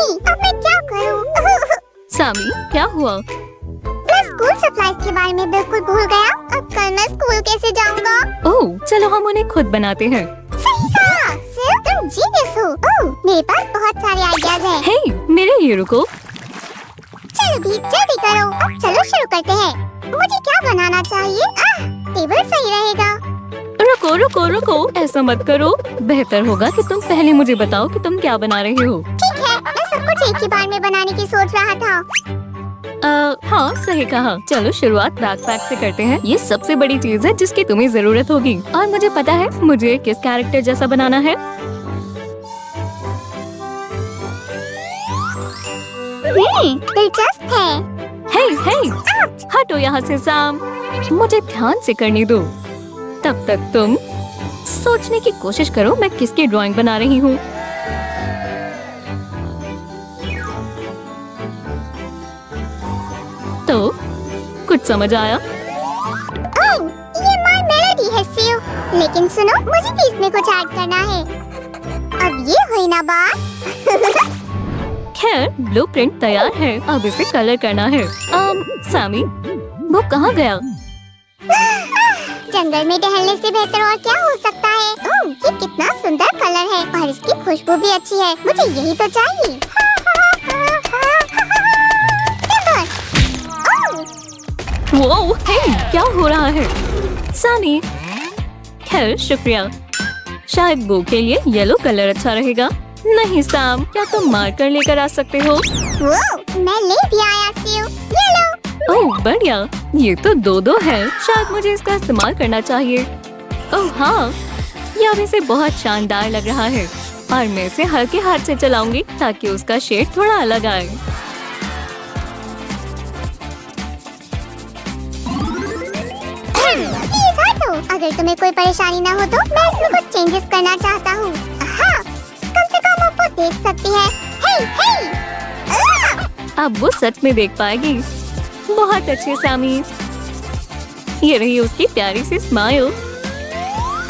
अब मैं क्या करूँ? सामी, क्या हुआ? मैं स्कूल सप्लाईज के बारे में बिल्कुल भूल गया। अब कल मैं स्कूल कैसे जाऊँगा? ओह, चलो हम उन्हें खुद बनाते हैं। सही कहा, सिर्फ तुम जीनियस हो। ओह, मेरे पास बहुत सारे आइडियाज हैं। हे, मेरे लिए रुको। चलो भी जल्दी करो। अब चलो शुरू करते हैं। मुझे क्या बनाना चाहिए? टेबल सही रहेगा। रुको रुको रुको, ऐसा मत करो। बेहतर होगा कि तुम पहले मुझे बताओ कि तुम क्या बना रहे हो। ठीक है, मैं सब कुछ एक ही बार में बनाने की सोच रहा था। हाँ, सही कहा। चलो शुरुआत बैकपैक से करते हैं। ये सबसे बड़ी चीज है जिसकी तुम्हें जरूरत होगी। और मुझे पता है मुझे किस कैरेक्टर जैसा बनाना है। दिलचस्प है। हे, हटो यहाँ से सैम। मुझे ध्यान से करने दो। तब तक तुम सोचने की कोशिश करो मैं किसकी ड्राइंग बना रही हूँ। तो कुछ समझ आया? ओह, ये माय मेलोडी है सियो। लेकिन सुनो, मुझे भी इसमें कुछ ऐड करना है। अब ये हुई ना बात। खैर, ब्लूप्रिंट तैयार है। अब इसे कलर करना है। सामी, वो कहाँ गया? जंगल में टहलने से बेहतर और क्या हो सकता है? ओह, ये कितना सुंदर कलर है और इसकी खुशबू भी अच्छी है। मुझे यही तो चाहिए। वो, हे, क्या हो रहा है? सामी, खैर शुक्रिया। शायद वो के लिए येलो कलर अच्छा रहेगा। नहीं सैम, क्या तुम मार्कर लेकर आ सकते हो? वो, मैं ले भी आया सियो। ये लो। ओह बढ़िया, ये तो दो है। शायद मुझे इसका इस्तेमाल करना चाहिए। ओह हाँ, ये अभी से बहुत शानदार लग रहा है। और मैं इसे हल्के हाथ से चलाऊंगी ताकि उसका शेड थोड़ा अलग आए। प्लीज हटो। अगर तुम्हें कोई परेशानी ना हो तो मैं इसमें कुछ चेंजेस करना चाहता हूँ। हाँ, कम से कम आप वो देख सकती है। हे, अब वो सच में देख पाएगी। बहुत अच्छे सामी। ये रही उसकी प्यारी सी स्माइल। और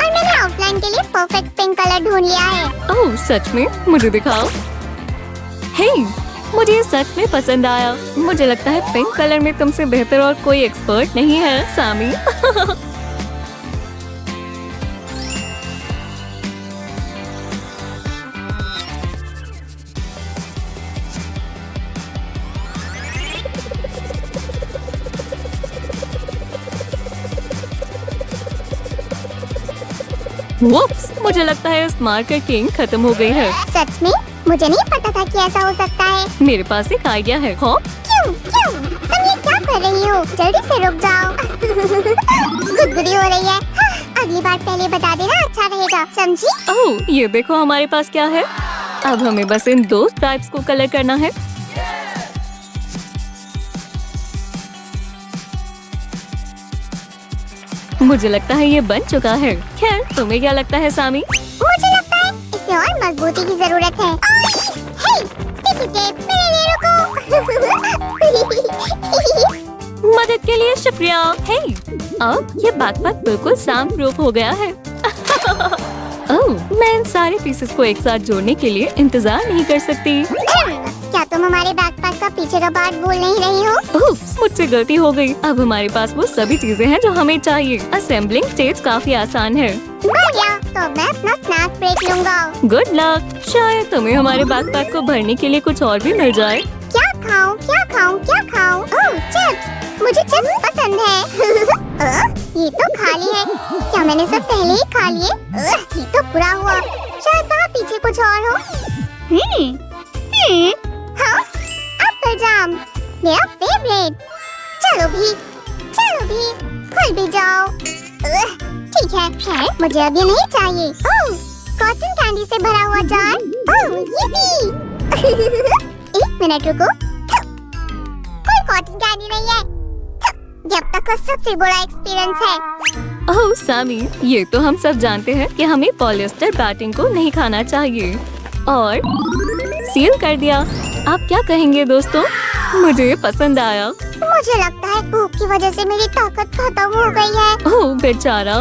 मैंने आउटलाइन के लिए परफेक्ट पिंक कलर ढूंढ लिया है। ओह सच में? मुझे दिखाओ। हे, मुझे ये सच में पसंद आया। मुझे लगता है पिंक कलर में तुमसे बेहतर और कोई एक्सपर्ट नहीं है सामी। वुप्स, मुझे लगता है इस मार्कर की इंक खत्म हो गई है। सच में? मुझे नहीं पता था कि ऐसा हो सकता है। मेरे पास एक आइडिया है। हाँ? क्यों? तुम ये क्या कर रही हो? जल्दी से रुक जाओ। गुदगुदी हो रही है। अगली बार पहले बता देना, अच्छा रहेगा, समझी? ओह, ये देखो हमारे पास क्या है। अब हमें बस इन दो स्ट्राइप्स को कलर करना है। मुझे लगता है ये बन चुका है। खैर, तुम्हें क्या लगता है सामी? मुझे लगता है इसे और मजबूती की जरूरत है। हे, स्टिकी टेप, मेरे लिए रुको। मदद के लिए शुक्रिया। हे, अब ये बैकपैक बिल्कुल साउंड प्रूफ हो गया है। ओह, मैं इन सारे पीसेस को एक साथ जोड़ने के लिए इंतजार नहीं कर सकती। क्या तुम हमारे बैकपैक का पीछे का पार्ट भूल नहीं रही हो? ओह, मुझसे गलती हो गई। अब हमारे पास वो सभी चीजें हैं जो हमें चाहिए। असेंबलिंग स्टेज काफी आसान है। बढ़िया, तो मैं अपना स्नैक ब्रेक लूंगा। Good luck. शायद तुम्हें हमारे बैकपैक को भरने के लिए कुछ और भी मिल जाए। क्या खाऊं? ओह, चिप्स। मुझे चिप्स पसंद है। ये तो खाली है। क्या मैंने सब पहले ही खा लिए? ये तो बुरा हुआ। शायद वहाँ पीछे कुछ और हो। हाँ, एप्पल जाम, मेरा फेवरेट। चलो भी, खुल भी जाओ। ठीक है, खैर मुझे अब ये नहीं चाहिए। ओह, कॉटन कैंडी से भरा हुआ जार। ओह, ये भी। एक मिनट रुको। कोई कॉटन कैंडी नहीं है। ये अब तक का सबसे बड़ा एक्सपीरियंस है। ओह सामी, ये तो हम सब जानते हैं कि हमें पॉलिएस्टर बैटिंग को नहीं खाना चाहिए। और सील कर दिया। आप क्या कहेंगे दोस्तों? मुझे ये पसंद आया। मुझे लगता है भूख की वजह से मेरी ताकत खत्म हो गई है। ओह बेचारा।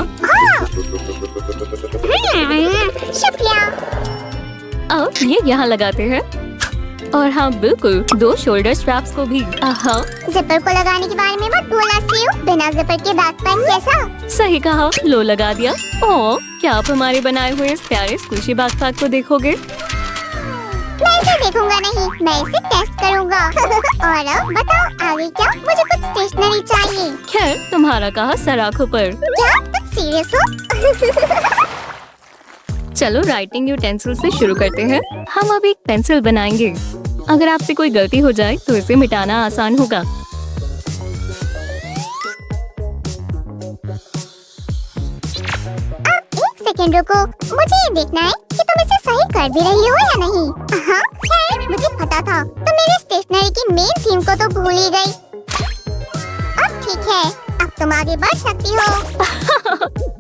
शुक्रिया। अब ये यहाँ लगाते हैं। और हाँ बिल्कुल 2 शोल्डर स्ट्रैप्स को भी। आहा, जिपर को लगाने के बारे में मत भूलना सीयू। बिना जिपर के बैकपैक कैसा? सही कहा, लो लगा दिया। ओह, क्या आप हमारे बनाए हुए इस प्यारे स्क्विशी बैकपैक को देखोगे? मैं इसे देखूंगा नहीं, मैं इसे टेस्ट करूंगा। और अब बताओ आगे क्या? मुझे कुछ स्टेशनरी चाहिए। खैर, तुम्हारा कहा सर आँखों पर। क्या तुम सीरियस हो? चलो राइटिंग यूटेंसिल से शुरू करते हैं। हम अब एक पेंसिल बनाएंगे। अगर आपसे कोई गलती हो जाए तो इसे मिटाना आसान होगा। एक सेकंड रुको, मुझे ये देखना है कि तुम इसे सही कर भी रही हो या नहीं। हाँ, खैर मुझे पता था, तुम मेरे स्टेशनरी की मेन थीम को तो भूल ही गई। अब ठीक है, अब तुम आगे बढ़ सकती हो।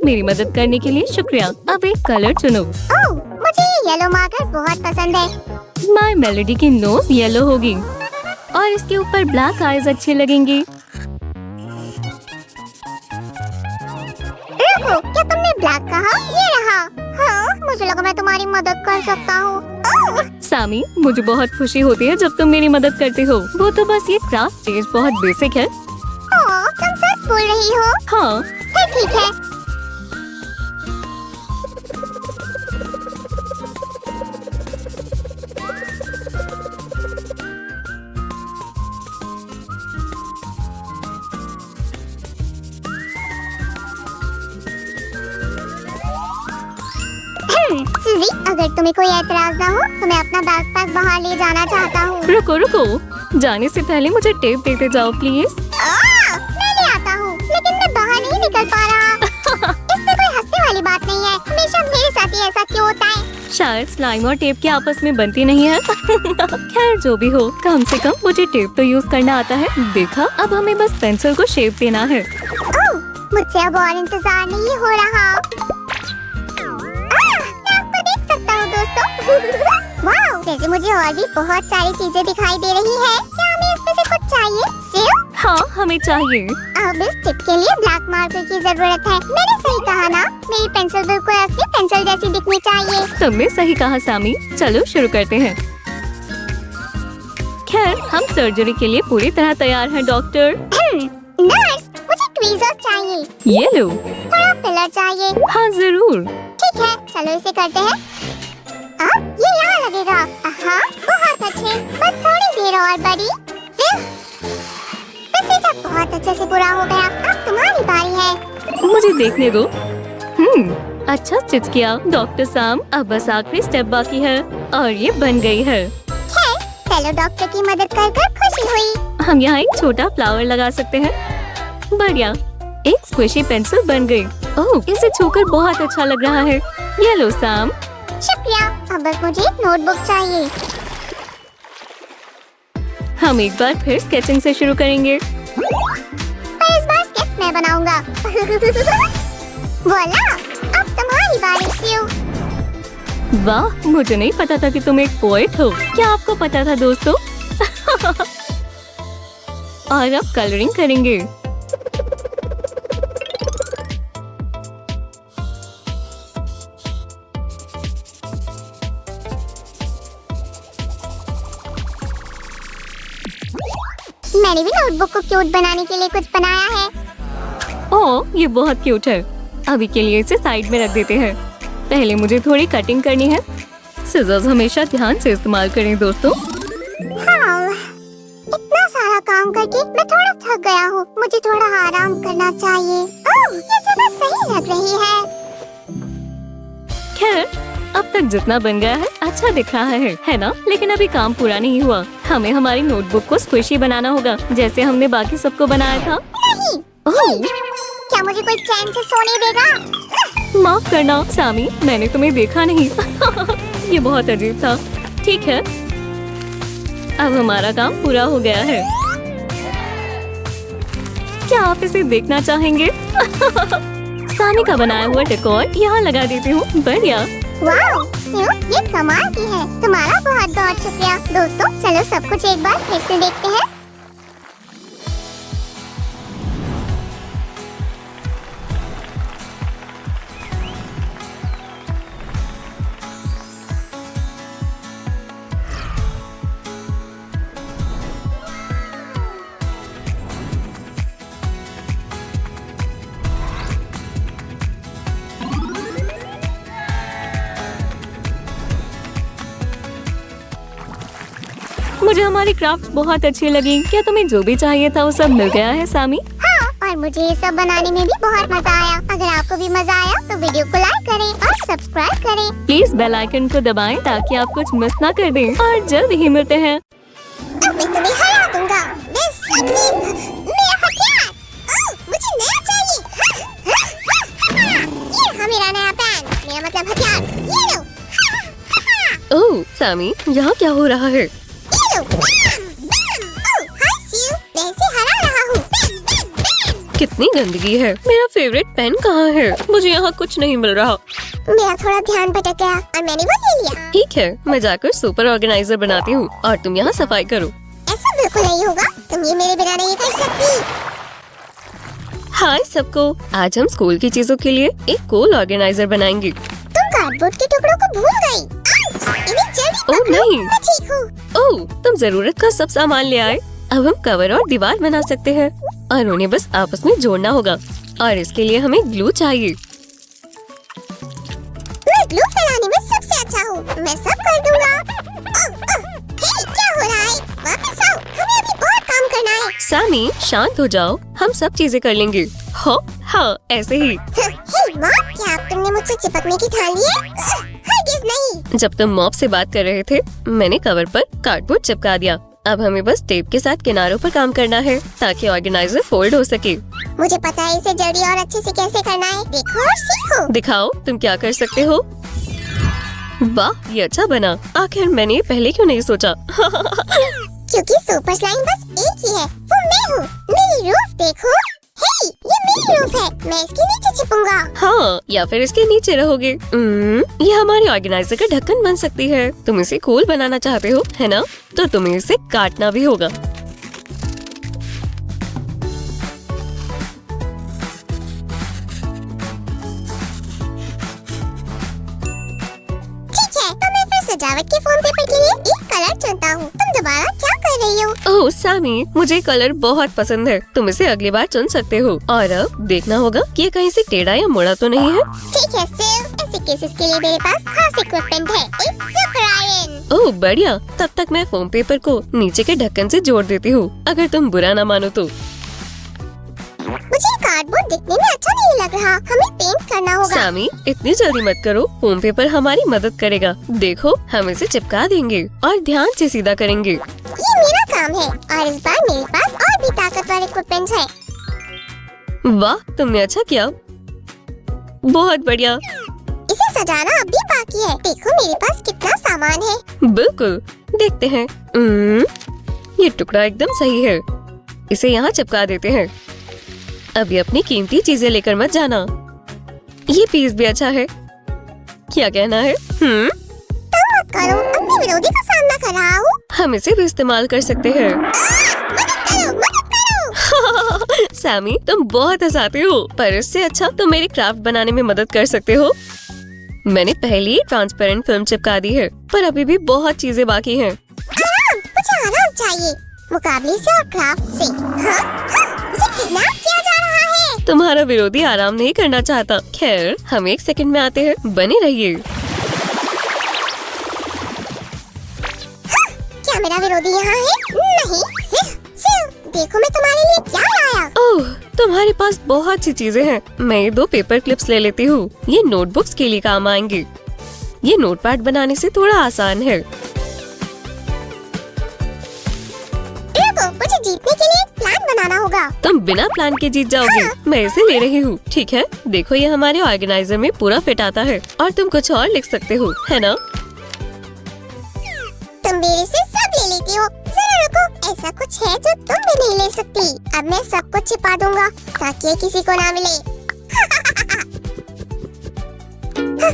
मेरी मदद करने के लिए शुक्रिया। अब एक कलर चुनो। ओह, मुझे ये येलो मार्कर बहुत पसंद है। माय मेलोडी की नोज येलो होगी और इसके ऊपर ब्लैक आईज अच्छे लगेंगे। रुको, क्या तुमने ब्लैक कहा? ये रहा। हाँ, मुझे लगा मैं तुम्हारी मदद कर सकता हूँ। ओह, सामी, मुझे बहुत खुशी होती है जब तुम मेरी मदद करते हो। वो तो बस ये क्राफ्ट स्टेज बहुत बेसिक है। ओह, तुम सच बोल रही हो? हाँ, फिर ठीक है। सूजी, अगर तुम्हें कोई एतराज ना हो तो मैं अपना बैकपैक बाहर ले जाना चाहता हूँ। रुको रुको, जाने से पहले मुझे टेप देते जाओ प्लीज। मैं ले आता हूँ, लेकिन मैं बाहर नहीं निकल पा रहा। इसमें कोई हंसने वाली बात नहीं है। हमेशा मेरे साथ ही ऐसा क्यों होता है? शायद स्लाइम और टेप के आपस में बनती नहीं है। खैर जो भी हो, कम से कम मुझे टेप तो यूज करना आता है। देखा, अब हमें बस पेंसिल को शेप देना है। ओह, मुझसे अब और इंतजार नहीं हो रहा। मैं आपको देख सकता हूँ दोस्तों। वाह, जैसे मुझे और भी बहुत सारी चीजें दिखाई दे रही है। क्या हमें इसमें से कुछ चाहिए? सेब? हाँ, हमें चाहिए। अब इस टिप के लिए ब्लैक मार्कर की जरूरत है। मैंने सही कहा ना? मेरी पेंसिल बिल्कुल असली पेंसिल जैसी दिखनी चाहिए। तुमने सही कहा सामी। चलो शुरू करते हैं। खैर, हम सर्जरी के लिए पूरी तरह तैयार हैं डॉक्टर। नर्स, मुझे ट्वीजर्स चाहिए। ये लो। थोड़ा फिलर चाहिए। हाँ जरूर। ठीक है, चलो इसे करते हैं। अब ये यहाँ लगेगा। हाँ, बहुत अच्छे। बस थोड़ी देर और बड़ी। वैसे जब बहुत अच्छे से पूरा हो गया, अब तुम्हारी बारी है। मुझे देखने दो। अच्छा स्टिच किया डॉक्टर साम। अब बस आखिरी स्टेप बाकी है और ये बन गई है। खैर, चलो डॉक्टर की मदद कर खुशी हुई। हम यहाँ एक छोटा फ्लावर लगा सकते हैं। बढ़िया, एक स्क्विशी पेंसिल बन गई। ओह, इसे छूकर बहुत अच्छा लग रहा है। ये लो साम। शुक्रिया। अब बस मुझे एक नोटबुक चाहिए। हम एक बार फिर स्केचिंग से शुरू करेंगे। पर इस बार स्केच मैं बनाऊंगा। वोला, अब तुम्हारी बारी सीयू। वाह, मुझे नहीं पता था कि तुम एक पोएट हो। क्या आपको पता था दोस्तों? और अब कलरिंग करेंगे। मैंने भी नोटबुक को क्यूट बनाने के लिए कुछ बनाया है। ओह, ये बहुत क्यूट है। अभी के लिए इसे साइड में रख देते हैं। पहले मुझे थोड़ी कटिंग करनी है। सिजर्स हमेशा ध्यान से इस्तेमाल करें दोस्तों। हाँ, इतना सारा काम करके मैं थोड़ा थक गया हूँ। मुझे थोड़ा आराम करना चाहिए। ओह, ये जगह सही लग रही है। खैर, अब तक जितना बन गया है अच्छा दिख रहा है ना? लेकिन अभी काम पूरा नहीं हुआ। हमें हमारी नोटबुक को स्क्विशी बनाना होगा, जैसे हमने बाकी सबको बनाया था। नहीं। ओह, क्या मुझे कोई चैन से सोने देगा? माफ करना सामी, मैंने तुम्हें देखा नहीं। ये बहुत अजीब था। ठीक है, अब हमारा काम पूरा हो गया है। क्या आप इसे देखना चाहेंगे? सामी का बनाया हुआ डेकोर यहाँ लगा देती हूँ। बढ़िया। वाओ, ये कमाल की है। तुम्हारा बहुत बहुत शुक्रिया। दोस्तों, चलो सब कुछ एक बार फिर से देखते हैं। मुझे हमारी क्राफ्ट बहुत अच्छी लगी। क्या तुम्हें जो भी चाहिए था वो सब मिल गया है सामी? हाँ, और मुझे ये सब बनाने में भी बहुत मजा आया। अगर आपको भी मजा आया तो वीडियो को लाइक करें और सब्सक्राइब करें। प्लीज बेल आइकन को दबाएं ताकि आप कुछ मिस ना कर दें। और जल्द ही मिलते हैं। अब मैं तुम्हें हरा दूंगा। मैं मेरा हथियार। ओह, मुझे नया चाहिए। ये मेरा नया पेन। मेरा मतलब हथियार। ये लो। ओह सामी, यहाँ क्या हो रहा है? ये लो। ओह, हाय सीयू। मैं इसे हरा रहा हूँ। कितनी गंदगी है। मेरा फेवरेट पेन कहाँ है? मुझे यहाँ कुछ नहीं मिल रहा। मेरा थोड़ा ध्यान भटक गया और मैंने वो ले लिया। ठीक है, मैं जाकर सुपर ऑर्गेनाइजर बनाती हूँ और तुम यहाँ सफाई करो। ऐसा बिल्कुल नहीं होगा। तुम ये मेरे बिना नहीं कर सकती। हाय सबको, आज हम स्कूल की चीजों के लिए एक कूल ऑर्गेनाइजर बनाएंगे। तुम कार्डबोर्ड के टुकड़ों को भूल गई। इन्हें जल्दी ओह पकड़ो। नहीं। मैं ठीक हूँ। ओह, तुम जरूरत का सब सामान ले आए। अब हम कवर और दीवार बना सकते हैं और उन्हें बस आपस में जोड़ना होगा। और इसके लिए हमें ग्लू चाहिए। मैं ग्लू फैलाने में सबसे अच्छा हूँ। मैं सब कर दूंगा। हे, क्या हो रहा है? वापस आओ। हमें अभी बहुत काम करना है। सामी, शांत हो जाओ। हम सब चीजें कर लेंगे। हो, हाँ, ऐसे ही। हे माँ, क्या अब तुमने मुझसे चिपकने की ठान ली है? हरगिज़ नहीं। जब तुम मॉप से बात कर रहे थे, मैंने कवर पर कार्डबोर्ड चिपका दिया। अब हमें बस टेप के साथ किनारों पर काम करना है ताकि ऑर्गेनाइजर फोल्ड हो सके। मुझे पता है इसे जल्दी और अच्छे से कैसे करना है। देखो और सीखो। दिखाओ तुम क्या कर सकते हो। वाह, ये अच्छा बना। आखिर मैंने ये पहले क्यों नहीं सोचा? क्योंकि सुपर स्लाइम बस एक ही है। वो मैं हूँ। मेरी रूफ देखो। हे, ये मेरी रूफ है। मैं इसके नीचे छिपूंगा। हाँ, या फिर इसके नीचे रहोगे। ये हमारी ऑर्गेनाइजर का ढक्कन बन सकती है। तुम इसे कूल बनाना चाहते हो, है ना? तो तुम्हें इसे काटना भी होगा। ठीक है, तो मैं फिर सजावट के फोम पेपर के लिए एक कलर चुनता हूँ। तुम दोबारा क्या कर रही हो? ओह सामी, मुझे कलर बहुत पसंद है। तुम इसे अगली बार चुन सकते हो। और अब देखना होगा कि ये कहीं से टेढ़ा या मुड़ा तो नहीं है। ठीक है सिर्फ ऐसे केसेस के लिए मेरे पास खास इक्विपमेंट है। एक सुपर आयरन। ओह बढ़िया। तब तक मैं फोम पेपर को नीचे के ढक्कन से जोड़ देती हूँ, अगर तुम बुरा ना मानो तो। मुझे कार्डबोर्ड दिखने में अच्छा नहीं लग रहा। हमें पेंट करना होगा। सामी, इतनी जल्दी मत करो। फोम पेपर हमारी मदद करेगा। देखो, हम इसे चिपका देंगे और ध्यान से सीधा करेंगे। ये मेरा काम है और इस बार मेरे पास और भी ताकतवर इक्विपमेंट है। वाह, तुमने अच्छा किया। बहुत बढ़िया। इसे सजाना अब भी बाकी है। देखो मेरे पास कितना सामान है। बिल्कुल, देखते हैं। ये टुकड़ा एकदम सही है। इसे यहाँ चिपका देते हैं। अभी अपनी कीमती चीजें लेकर मत जाना। ये पीस भी अच्छा है। क्या कहना है? तुम मत करो। अपने विरोधी का सामना कर रहा हूँ। हम इसे भी इस्तेमाल कर सकते हैं। मदद करो, मदद करो। सैमी, तुम बहुत हंसाते हो, पर इससे अच्छा तुम मेरी क्राफ्ट बनाने में मदद कर सकते हो। मैंने पहले ही ट्रांसपेरेंट फिल्म चिपका दी है, पर अभी भी बहुत चीजें बाकी हैं। आराम, मुझे आराम चाहिए। मुकाबले से और क्राफ्ट से। मुझे किडनैप किया जा रहा है। तुम्हारा विरोधी आराम नहीं करना चाहता। खैर, हम 1 सेकंड में आते हैं। बने रहिए। क्या मेरा विरोधी यहाँ है? नहीं। सिर्फ देखो मैं तुम्हारे लिए क्या लाया। ओह, तुम्हारे पास बहुत सी चीजें हैं। मैं ये 2 पेपर क्लिप्स ले लेती हूँ। ये नोटबुक्स के लिए काम आएंगे। ये नोटपैड बनाने से थोड़ा आसान है। रुको, मुझे जीतने के लिए एक प्लान बनाना होगा। तुम बिना प्लान के जीत जाओगे। मैं इसे ले रही हूँ। ठीक है, देखो ये हमारे ऑर्गेनाइजर में पूरा फिट आता है और तुम कुछ और लिख सकते हो, है ना? तुम मेरे से सब ले लेती हो। जरा रुको, ऐसा कुछ है जो तुम भी नहीं ले सकती। अब मैं सब कुछ छिपा दूंगा ताकि ये किसी को ना मिले।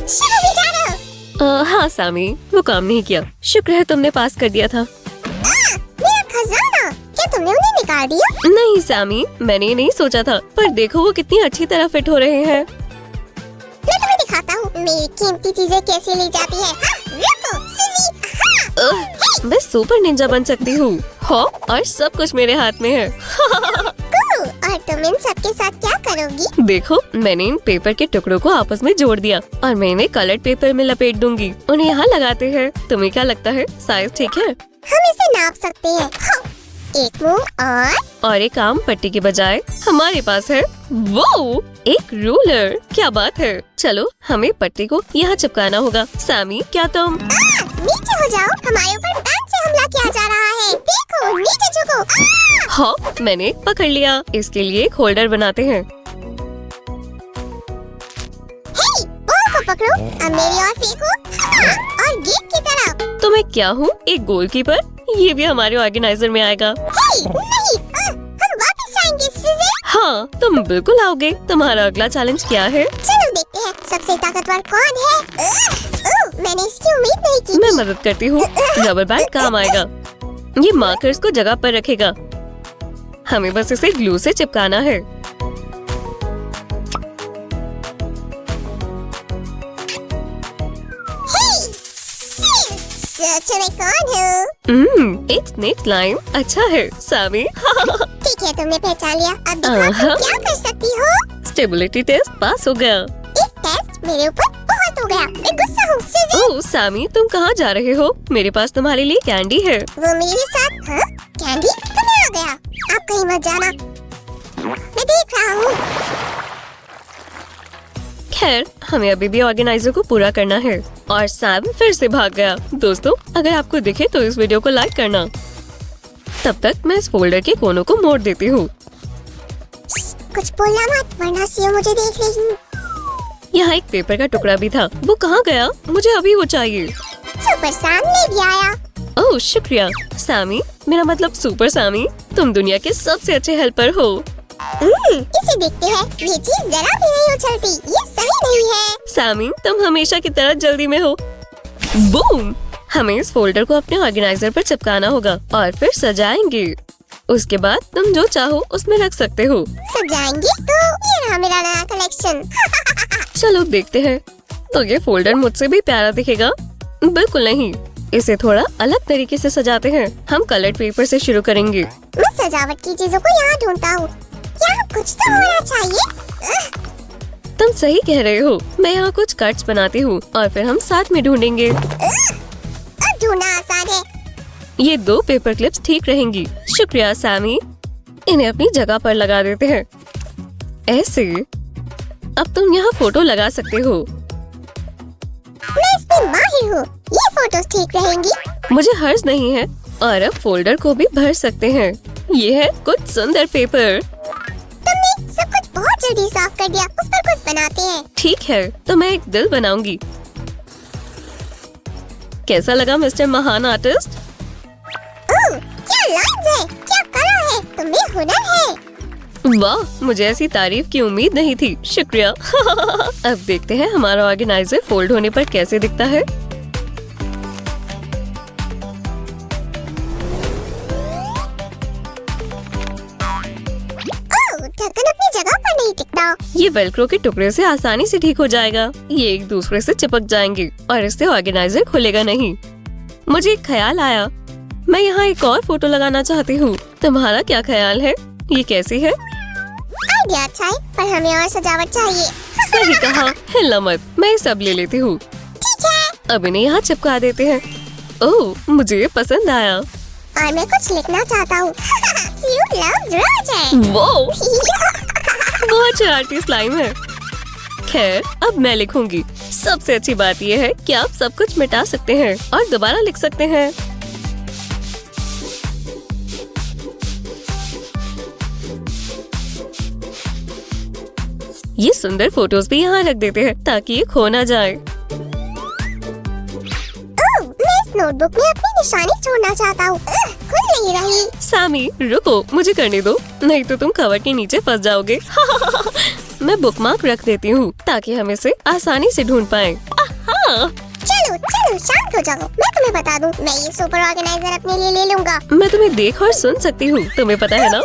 शुरू भी जानो। हाँ सामी, वो काम नहीं किया। शुक्र है तुमने पास कर दिया था। मेरा खजाना, क्या तुमने उन्हें निकाल दिया? नहीं सामी, मैंने ये नहीं सोचा था, पर देखो वो कितनी अच्छी तरह फिट हो रहे हैं। मैं तुम्हें दिखाता हूँ मेरी कीमती चीजें कैसे ली जाती है। रुको, सुजी। मैं सुपर निंजा बन सकती हूँ। हो, और सब कुछ मेरे हाथ में है। कूल, और और तुम इन सब के साथ क्या करोगी? देखो, मैंने इन पेपर के टुकड़ों को आपस में जोड़ दिया और मैं इन्हें कलर्ड पेपर में लपेट दूंगी। उन्हें यहाँ लगाते हैं। तुम्हें क्या लगता है, साइज ठीक है? हम इसे नाप सकते हैं। हाँ, एक मुंह और एक आम पट्टी के बजाय हमारे पास है वो एक रूलर। क्या बात है। चलो, हमें पट्टी को यहाँ चिपकाना होगा। सैमी, क्या तुम? नीचे हो जाओ, हमारे ऊपर बैग से हमला किया जा रहा है। देखो, नीचे झुको। हाँ, मैंने पकड़ लिया। इसके लिए एक होल्डर बनाते हैं। हे, बॉल को पकड़ो, अब मेरी ओर फेंको। और गेट की तरफ। तो मैं क्या हूँ, एक गोलकीपर? ये भी हमारे ऑर्गेनाइजर में आएगा। हे, नहीं, हम वापस जाएंगे सीज़े। हाँ, तुम बिल्कुल आओगे। तुम्हारा अगला चैलेंज क्या है? चलो देखते हैं, सबसे ताकतवर कौन है। मैंने इसकी उम्मीद नहीं की। मैं मदद करती हूँ। रबर बैंड काम आएगा। ये मार्कर्स को जगह पर रखेगा। हमें बस इसे ग्लू से चिपकाना है। मैं कौन हूँ? एक स्नेक स्लाइम। अच्छा है, सामी। ठीक है, तुमने पहचान लिया। अब दिखाओ तुम क्या कर सकती हो। स्टेबिलिटी टेस्ट पास हो गया। एक टेस्ट मेरे ऊपर बहुत हो गया। मैं गुस्सा हूँ सीज़े। ओह सामी, तुम कहाँ जा रहे हो? मेरे पास तुम्हारे लिए कैंडी है। वो मेरे साथ? हाँ? कैंडी तुम्हें आ गया। आप कहीं मत जाना, मैं देख रहा हूँ। खैर, हमें अभी भी ऑर्गेनाइजर को पूरा करना है। और सैम फिर से भाग गया। दोस्तों, अगर आपको दिखे तो इस वीडियो को लाइक करना। तब तक मैं इस फोल्डर के कोनों को मोड़ देती हूँ। कुछ बोलना मत, वरना सीओ मुझे देख लेगी। यहाँ एक पेपर का टुकड़ा भी था। वो कहाँ गया? मुझे अभी वो चाहिए। सुपर सैम ले भी आया। ओह शुक्रिया सैमी, मेरा मतलब सुपर सैमी। तुम दुनिया के सबसे अच्छे हेल्पर हो। इसे देखते हैं। ये चीज जरा भी नहीं उछलती। ये सही नहीं है। सैमी, तुम हमेशा की तरह जल्दी में हो। बूम! हमें इस फोल्डर को अपने ऑर्गेनाइजर पर चिपकाना होगा और फिर सजाएंगे। उसके बाद तुम जो चाहो उसमें रख सकते हो। सजाएंगे तो ये रहा मेरा नया कलेक्शन। चलो देखते हैं। तो ये फोल्डर मुझसे भी प्यारा दिखेगा? बिल्कुल नहीं। इसे थोड़ा अलग तरीके से सजाते हैं। हम कलर्ड पेपर से शुरू करेंगे। मैं सजावट की चीजों को यहाँ ढूंढता हूँ। यहाँ कुछ तो होना चाहिए। तुम सही कह रहे हो। मैं यहाँ कुछ कट्स बनाती हूँ और फिर हम साथ में ढूंढेंगे। अब ढूंढना आसान है। ये 2 पेपर क्लिप्स ठीक रहेंगी। शुक्रिया सैमी। इन्हें अपनी जगह पर लगा देते हैं। ऐसे। अब तुम यहाँ फोटो लगा सकते हो। मैं इसमें माहिर हूँ। ये फोटोज ठीक रहेंगी। मुझे हर्ज नहीं है। और अब फोल्डर को भी भर सकते हैं। ये है कुछ सुंदर पेपर। तुमने सब कुछ बहुत जल्दी साफ कर दिया। उस पर कुछ बनाते हैं। ठीक है, तो मैं एक दिल बनाऊंगी। कैसा लगा मिस्टर महान आर्टिस्ट? ओह, क्या लाइन्स है, क्या कला है, तुम्हें हुनर है। वाह, मुझे ऐसी तारीफ की उम्मीद नहीं थी। शुक्रिया। अब देखते हैं हमारा ऑर्गेनाइजर फोल्ड होने पर कैसे दिखता है। ढक्कन अपनी जगह पर नहीं टिकता। ये वेलक्रो के टुकड़े से आसानी से ठीक हो जाएगा। ये एक दूसरे से चिपक जाएंगे और इससे ऑर्गेनाइजर खुलेगा नहीं। मुझे एक ख्याल आया। मैं यहाँ एक और फोटो लगाना चाहती हूँ। तुम्हारा क्या ख्याल है? ये कैसी है? आइडिया अच्छा है, पर हमें और सजावट चाहिए। सही कहा। हिलना मत, मैं सब ले लेती हूँ। ठीक है। अब इन्हें यहाँ चिपका देते हैं। ओह, मुझे ये पसंद आया। और मैं कुछ लिखना चाहता हूँ। You love Roger। वो बहुत शरारती स्लाइम है। खैर, अब मैं लिखूंगी। सबसे अच्छी बात यह है कि आप सब कुछ मिटा सकते हैं और दोबारा लिख सकते हैं। ये सुंदर फोटोज भी यहाँ रख देते हैं ताकि ये खो ना जाए। मैं इस नोटबुक में अपनी निशानी छोड़ना चाहता हूँ। खुल नहीं रही। सैमी, रुको, मुझे करने दो, नहीं तो तुम कवर के नीचे फंस जाओगे। मैं बुकमार्क रख देती हूँ ताकि हम इसे आसानी से ढूंढ पाएं। चलो चलो, शांत हो जाओ। मैं तुम्हें बता दूँ, मैं ये सुपर ऑर्गेनाइजर अपने लिए ले लूँगा। मैं तुम्हें देख और सुन सकती हूँ, तुम्हें पता है ना।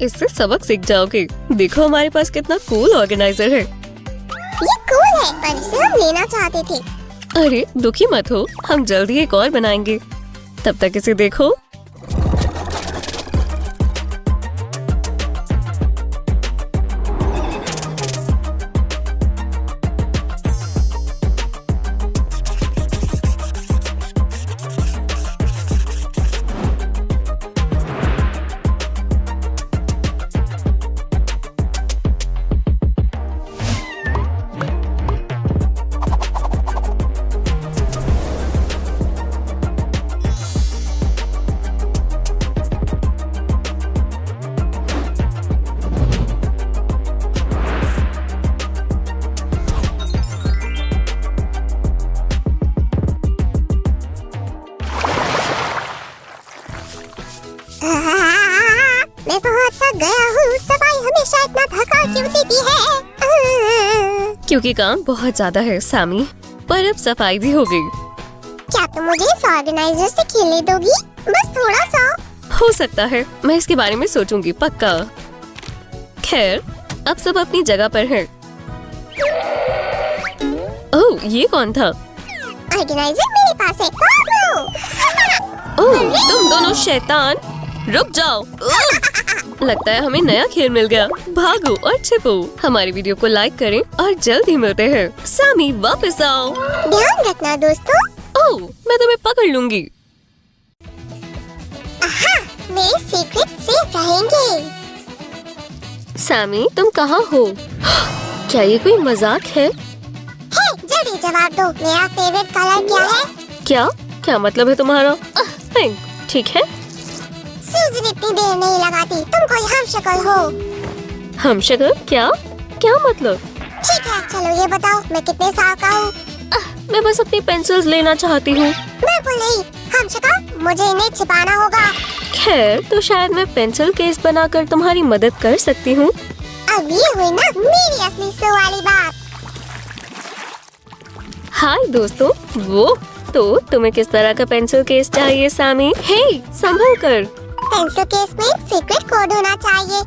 इससे सबक सीख जाओगे। देखो हमारे पास कितना कूल ऑर्गेनाइजर है। ये कूल है, पर इसे हम लेना चाहते थे। अरे दुखी मत हो, हम जल्दी एक और बनाएंगे। तब तक इसे देखो। क्योंकि काम बहुत ज्यादा है सामी, पर अब सफाई भी हो गई। क्या तुम मुझे इस ऑर्गेनाइजर से खेलने दोगी? बस थोड़ा सा। हो सकता है, मैं इसके बारे में सोचूंगी पक्का। खैर, अब सब अपनी जगह पर है। ओह, ये कौन था? ऑर्गेनाइजर मेरे पास है। भागो! ओह, तुम दोनों शैतान, रुक जाओ। लगता है हमें नया खेल मिल गया। भागो और छिपो। हमारी वीडियो को लाइक करें और जल्द ही मिलते हैं। सामी वापस आओ। ध्यान रखना दोस्तों। ओह, मैं तुम्हें पकड़ लूंगी। आहा, मेरे सीक्रेट सेफ रहेंगे। सामी, तुम कहाँ हो? क्या ये कोई मजाक है? हे, जल्दी जवाब दो। मेरा फेवरेट कलर क्या है? क्या मतलब है तुम्हारा? पिंक, ठीक है। सूजन इतनी देर नहीं लगाती। तुम कोई हमशक्ल हो। हमशक्ल? क्या मतलब? ठीक है, चलो ये बताओ मैं कितने साल का हूँ? मैं बस अपनी पेंसिल्स लेना चाहती हूँ। बिल्कुल नहीं हमशक्ल, मुझे इन्हें छिपाना होगा। खैर, तो शायद मैं पेंसिल केस बनाकर तुम्हारी मदद कर सकती हूँ। अब ये हुई ना मेरी असली सो वाली बात। हाय दोस्तों, वो तो तुम्हें किस तरह का पेंसिल केस चाहिए सामी? हे, संभल कर। पेंसिल केस में एक सीक्रेट कोड होना चाहिए।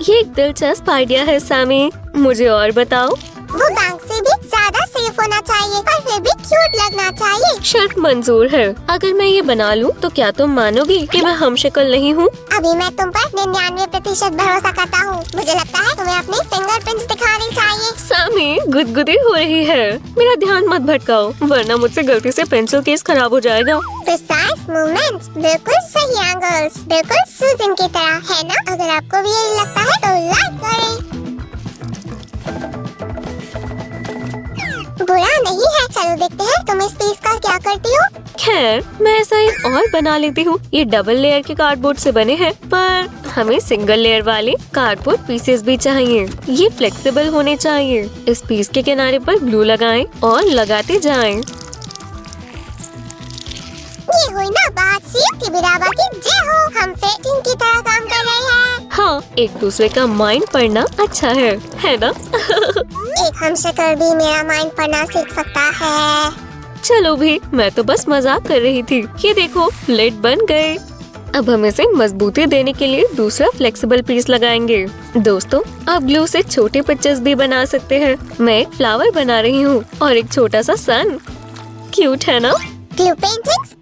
ये एक दिलचस्प आइडिया है सामी, मुझे और बताओ। वो बैंक से भी ज्यादा सेफ होना चाहिए और फिर भी क्यूट लगना चाहिए। शर्त मंजूर है। अगर मैं ये बना लूँ तो क्या तुम मानोगी कि मैं हमशक्ल नहीं हूँ? अभी मैं तुम पर 99% भरोसा करता हूँ। मुझे लगता है तुम्हें अपने फिंगरप्रिंट्स दिखाने चाहिए। सामी, गुदगुदी हो रही है। मेरा ध्यान मत भटकाओ, वरना मुझसे गलती से पेंसिल केस खराब हो जाएगा। प्रिसाइज मूवमेंट्स, बिल्कुल सही एंगल्स, बिल्कुल सूजन की तरह, है ना? अगर आपको भी यही लगता है तो लाइक करें। बुरा नहीं है। चलो देखते हैं तुम इस पीस का क्या करती हो। खैर, मैं ऐसा एक और बना लेती हूँ। ये डबल लेयर के कार्डबोर्ड से बने हैं, पर हमें सिंगल लेयर वाले कार्डबोर्ड पीसेस भी चाहिए। ये फ्लेक्सिबल होने चाहिए। इस पीस के किनारे पर ग्लू लगाएं और लगाते जाएं। ये हुई ना बात। सीएम की बिराबा की जय हो। हम फिर टीम की तरह काम कर रहे हैं। हाँ, एक दूसरे का माइंड पढ़ना अच्छा है ना? एक हमशक्ल भी मेरा माइंड पढ़ना सीख सकता है। चलो भी, मैं तो बस मजाक कर रही थी। ये देखो, प्लेट बन गए। अब हम इसे मजबूती देने के लिए दूसरा फ्लेक्सिबल पीस लगाएंगे। दोस्तों, आप ग्लू से छोटे पिक्चर्स भी बना सकते हैं। मैं एक फ्लावर बना रही हूँ और एक छोटा सा सन। क्यूट है ना? Glue paintings?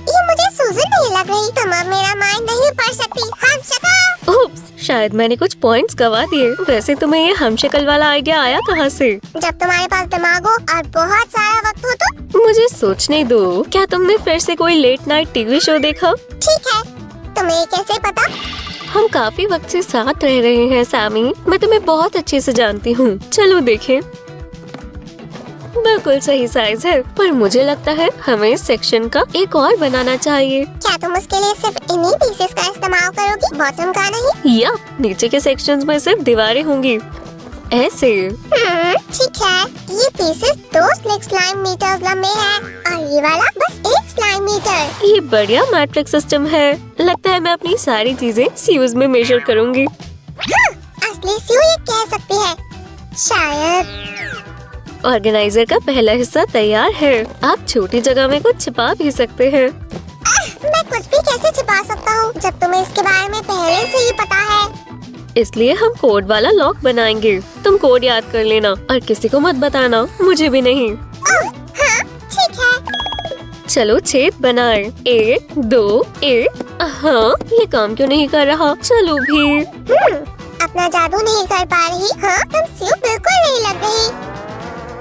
ये मुझे सूजन नहीं लग रही। तुम अब मेरा माइंड नहीं पढ़ सकती। हमशक्ल। ओप्स, शायद मैंने कुछ पॉइंट्स गवा दिए। वैसे तुम्हें ये हमशक्ल वाला आइडिया आया कहाँ से? जब तुम्हारे पास दिमाग हो और बहुत सारा वक्त हो तो। मुझे सोचने दो। क्या तुमने फिर से कोई लेट नाइट टीवी शो देखा? ठीक है, तुम्हें कैसे पता? हम काफी वक्त से साथ रह रहे हैं सामी। मैं तुम्हें बहुत अच्छे से जानती हूँ। चलो देखें। बिल्कुल सही साइज है, पर मुझे लगता है हमें इस सेक्शन का एक और बनाना चाहिए। क्या तुम उसके लिए सिर्फ इन्हीं पीसेस का इस्तेमाल करोगी, बॉटम का नहीं? या नीचे के सेक्शंस में सिर्फ दीवारें होंगी, ऐसे। ठीक है। ये पीसेस 2 स्लिक स्लाइम मीटर्स लंबे हैं और ये वाला बस 1 स्लाइम मीटर। ये बढ़िया मैट्रिक सिस्टम है। लगता है मैं अपनी सारी चीजें सीयूज में मेजर करूँगी। हाँ, असली सीयू ये कह सकती है शायद। ऑर्गेनाइजर का पहला हिस्सा तैयार है। आप छोटी जगह में कुछ छिपा भी सकते हैं। मैं कुछ भी कैसे छिपा सकता हूँ जब तुम्हें इसके बारे में पहले से ही पता है? इसलिए हम कोड वाला लॉक बनाएंगे। तुम कोड याद कर लेना और किसी को मत बताना, मुझे भी नहीं। हाँ, ठीक है। चलो छेद बनाए। 1 2 1। हाँ, ये काम क्यों नहीं कर रहा? चलो भी। अपना जादू नहीं कर पा रही? हाँ, तुम सीयू बिल्कुल नहीं लग रही।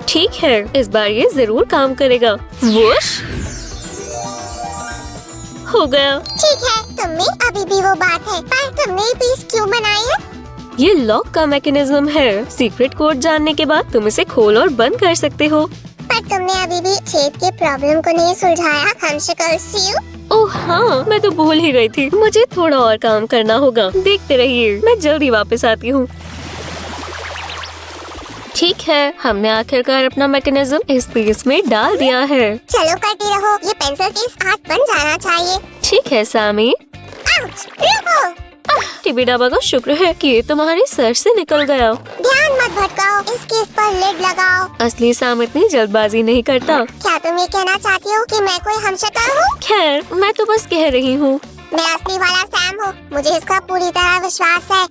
ठीक है, इस बार ये जरूर काम करेगा। वुश, हो गया। ठीक है, तुम में अभी भी वो बात है, पर तुमने ये पीस क्यों बनाई है? ये लॉक का मैकेनिज्म है। सीक्रेट कोड जानने के बाद तुम इसे खोल और बंद कर सकते हो। पर तुमने अभी भी छेद के प्रॉब्लम को नहीं सुलझाया। हमशक्ल सीयू। ओह हाँ, मैं तो भूल ही गई थी। मुझे थोड़ा और काम करना होगा। देखते रहिए, मैं जल्दी वापस आती हूँ। ठीक है, हमने आखिरकार अपना मैकेनिज्म इस पीस में डाल दिया है। चलो करती रहो। ये पेंसिल केस आज बन जाना चाहिए। ठीक है सामी। आउच, रुको। टीबी डाबा का शुक्र है कि ये तुम्हारे सर से निकल गया। ध्यान मत भटकाओ, इस केस पर लिड लगाओ। असली सैम इतनी जल्दबाजी नहीं करता। क्या तुम ये कहना चाहती हो कि मैं कोई हमशक्ल हूँ? खैर, मैं तो बस कह रही हूँ। मैं असली वाला सैम हूँ, मुझे इसका पूरी तरह विश्वास है।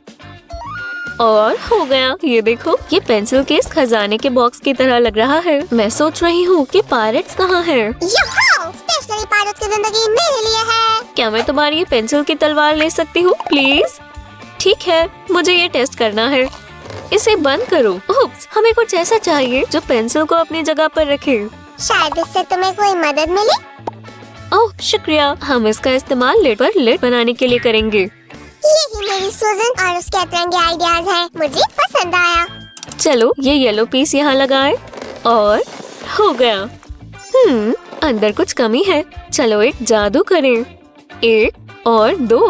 और हो गया। ये देखो, ये पेंसिल केस खजाने के बॉक्स की तरह लग रहा है। मैं सोच रही हूँ कि पायरेट्स कहाँ हैं? स्टेशनरी पायरेट्स की जिंदगी मेरे लिए है। क्या मैं तुम्हारी ये पेंसिल की तलवार ले सकती हूँ प्लीज? ठीक है, मुझे ये टेस्ट करना है। इसे बंद करो। उप्स, हमें कुछ ऐसा चाहिए जो पेंसिल को अपनी जगह पर रखे। शायद इससे तुम्हें कोई मदद मिले। ओह शुक्रिया, हम इसका इस्तेमाल लिड पर लिड बनाने के लिए करेंगे। यही मेरी सूजन और उसके अतरंगे आइडियाज हैं। मुझे पसंद आया। चलो ये येलो पीस यहाँ लगाए और हो गया। अंदर कुछ कमी है। चलो एक जादू करें। 1 और 2।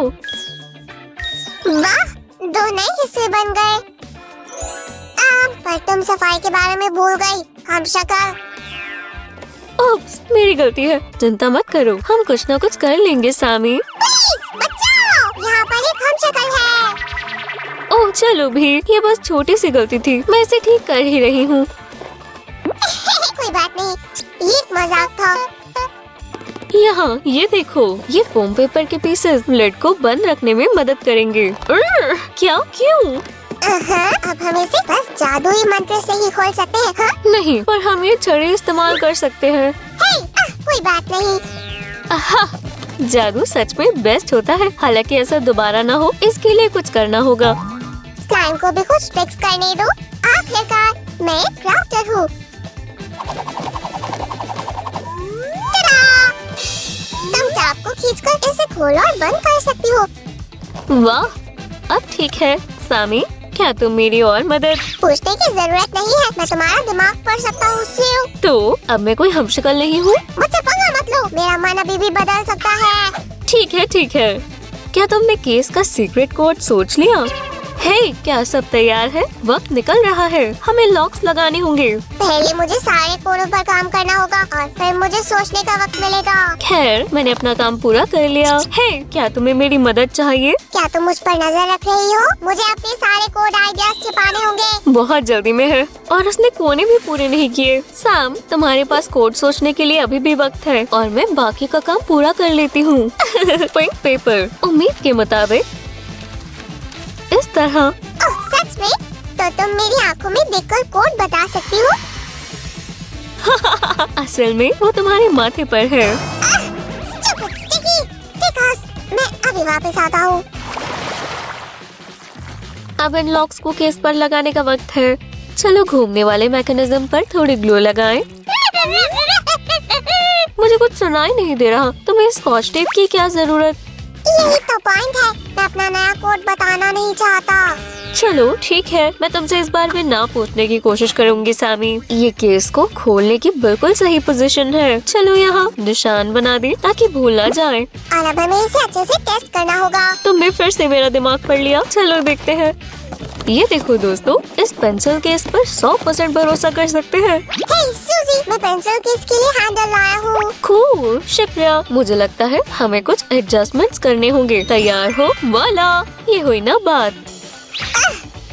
वाह, 2 नए हिस्से बन गए। पर तुम सफाई के बारे में भूल गई। हमशक्ल। ओप्स, मेरी गलती है। चिंता मत करो, हम कुछ ना कुछ कर लेंगे सामी। प्लीज बचाओ, यहाँ पर एक हमशक्ल है। ओह चलो भी, ये बस छोटी सी गलती थी। मैं इसे ठीक कर ही रही हूँ। कोई बात नहीं, ये एक मजाक था। यहाँ ये देखो, ये फोम पेपर के पीसेस लिड को बंद रखने में मदद करेंगे। क्या? क्यों? अब हम इसे बस जादुई मंत्र से ही खोल सकते हैं। हाँ? नहीं, पर हम ये छड़ी इस्तेमाल कर सकते हैं। कोई बात नहीं। आहा, जादू सच में बेस्ट होता है। हालांकि ऐसा दोबारा ना हो, इसके लिए कुछ करना होगा। स्लाइम को भी कुछ ट्रिक्स करने दो। आखिरकार मैं एक क्राफ्टर हूँ। तुम टैप को खींचकर इसे खोल और बंद कर सकती हो। वाह, अब ठीक है। सामी, क्या तुम मेरी और मदद? पूछने की जरूरत नहीं है, मैं तुम्हारा दिमाग पढ़ सकता हूँ। तो अब मैं कोई हमशक्ल नहीं हूँ। मुझसे पंगा मत लो, मेरा मन अभी भी बदल सकता है। ठीक है ठीक है। क्या तुमने केस का सीक्रेट कोड सोच लिया? हे, क्या सब तैयार है? वक्त निकल रहा है, हमें लॉक्स लगाने होंगे। पहले मुझे सारे कोडों पर काम करना होगा और फिर मुझे सोचने का वक्त मिलेगा। खैर, मैंने अपना काम पूरा कर लिया। हे, क्या तुम्हें मेरी मदद चाहिए? क्या तुम मुझ पर नजर रख रही हो? मुझे अपने सारे कोड आइडियाज छिपाने होंगे। बहुत जल्दी में है और उसने कोने भी पूरे नहीं किए। सैम, तुम्हारे पास कोड सोचने के लिए अभी भी वक्त है और मैं बाकी का काम पूरा कर लेती हूँ। पिंक पेपर, उम्मीद के मुताबिक इस तरह। ओह, सच में? तो तुम मेरी आंखों में देखकर कोड बता सकती हो? असल में वो तुम्हारे माथे पर है। मैं अभी वापस आता हूँ। अब इन लॉक्स को केस पर लगाने का वक्त है। चलो घूमने वाले मैकेनिज्म पर थोड़ी ग्लो लगाएं। मुझे कुछ सुनाई नहीं दे रहा। तुम्हें स्कॉच टेप की क्या जरूरत? यही तो पॉइंट है, मैं अपना नया कोड बताना नहीं चाहता। चलो ठीक है, मैं तुमसे इस बार भी ना पूछने की कोशिश करूंगी सामी। ये केस को खोलने की बिल्कुल सही पोजीशन है। चलो यहाँ निशान बना दे ताकि भूल ना जाए। और अब हमें इसे अच्छे से टेस्ट करना होगा। तुमने फिर से मेरा दिमाग पढ़ लिया। चलो देखते हैं। ये देखो दोस्तों, इस पेंसिल केस पर 100% भरोसा कर सकते हैं। हे सूजी, मैं पेंसिल केस के लिए हैंडल लाया हूँ। कूल, शुक्रिया। मुझे लगता है हमें कुछ एडजस्टमेंट्स करने होंगे। तैयार हो? वाला, ये हुई ना बात।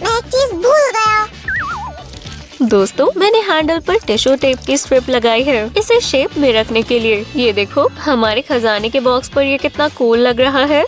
मैं एक चीज भूल गया। दोस्तों, मैंने हैंडल पर टिश्यू टेप की स्ट्रिप लगाई है इसे शेप में रखने के लिए। ये देखो, हमारे खजाने के बॉक्स पर ये कितना कूल लग रहा है।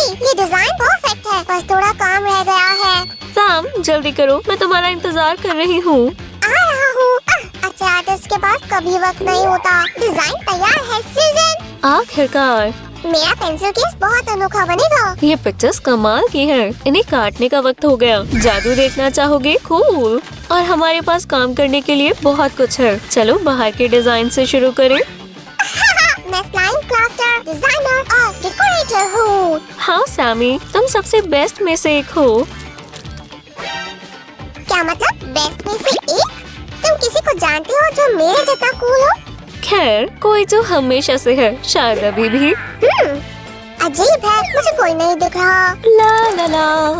ये डिजाइन परफेक्ट है, बस थोड़ा काम रह गया है। सैम, जल्दी करो, मैं तुम्हारा इंतजार कर रही हूँ। आ रहा हूँ। अच्छे आर्टिस्ट के पास कभी वक्त नहीं होता। डिजाइन तैयार है सूजन। आखिरकार। मेरा पेंसिल केस बहुत अनोखा बनेगा। ये पिक्चर्स कमाल की है। इन्हें काटने का वक्त हो गया। जादू देखना चाहोगे? कूल। और हमारे पास काम करने के लिए बहुत कुछ है। चलो बाहर के डिजाइन से शुरू करें। मैं स्लाइम क्राफ्टर, डिजाइनर और डेकोरेटर हूँ। हाँ सैमी, तुम सबसे बेस्ट में से एक हो। क्या मतलब बेस्ट में से एक? तुम किसी को जानते हो जो मेरे जितना कूल हो? खैर, कोई जो हमेशा से है, शायद अभी भी। अजीब है, मुझे कोई नहीं दिख रहा। ला ला ला।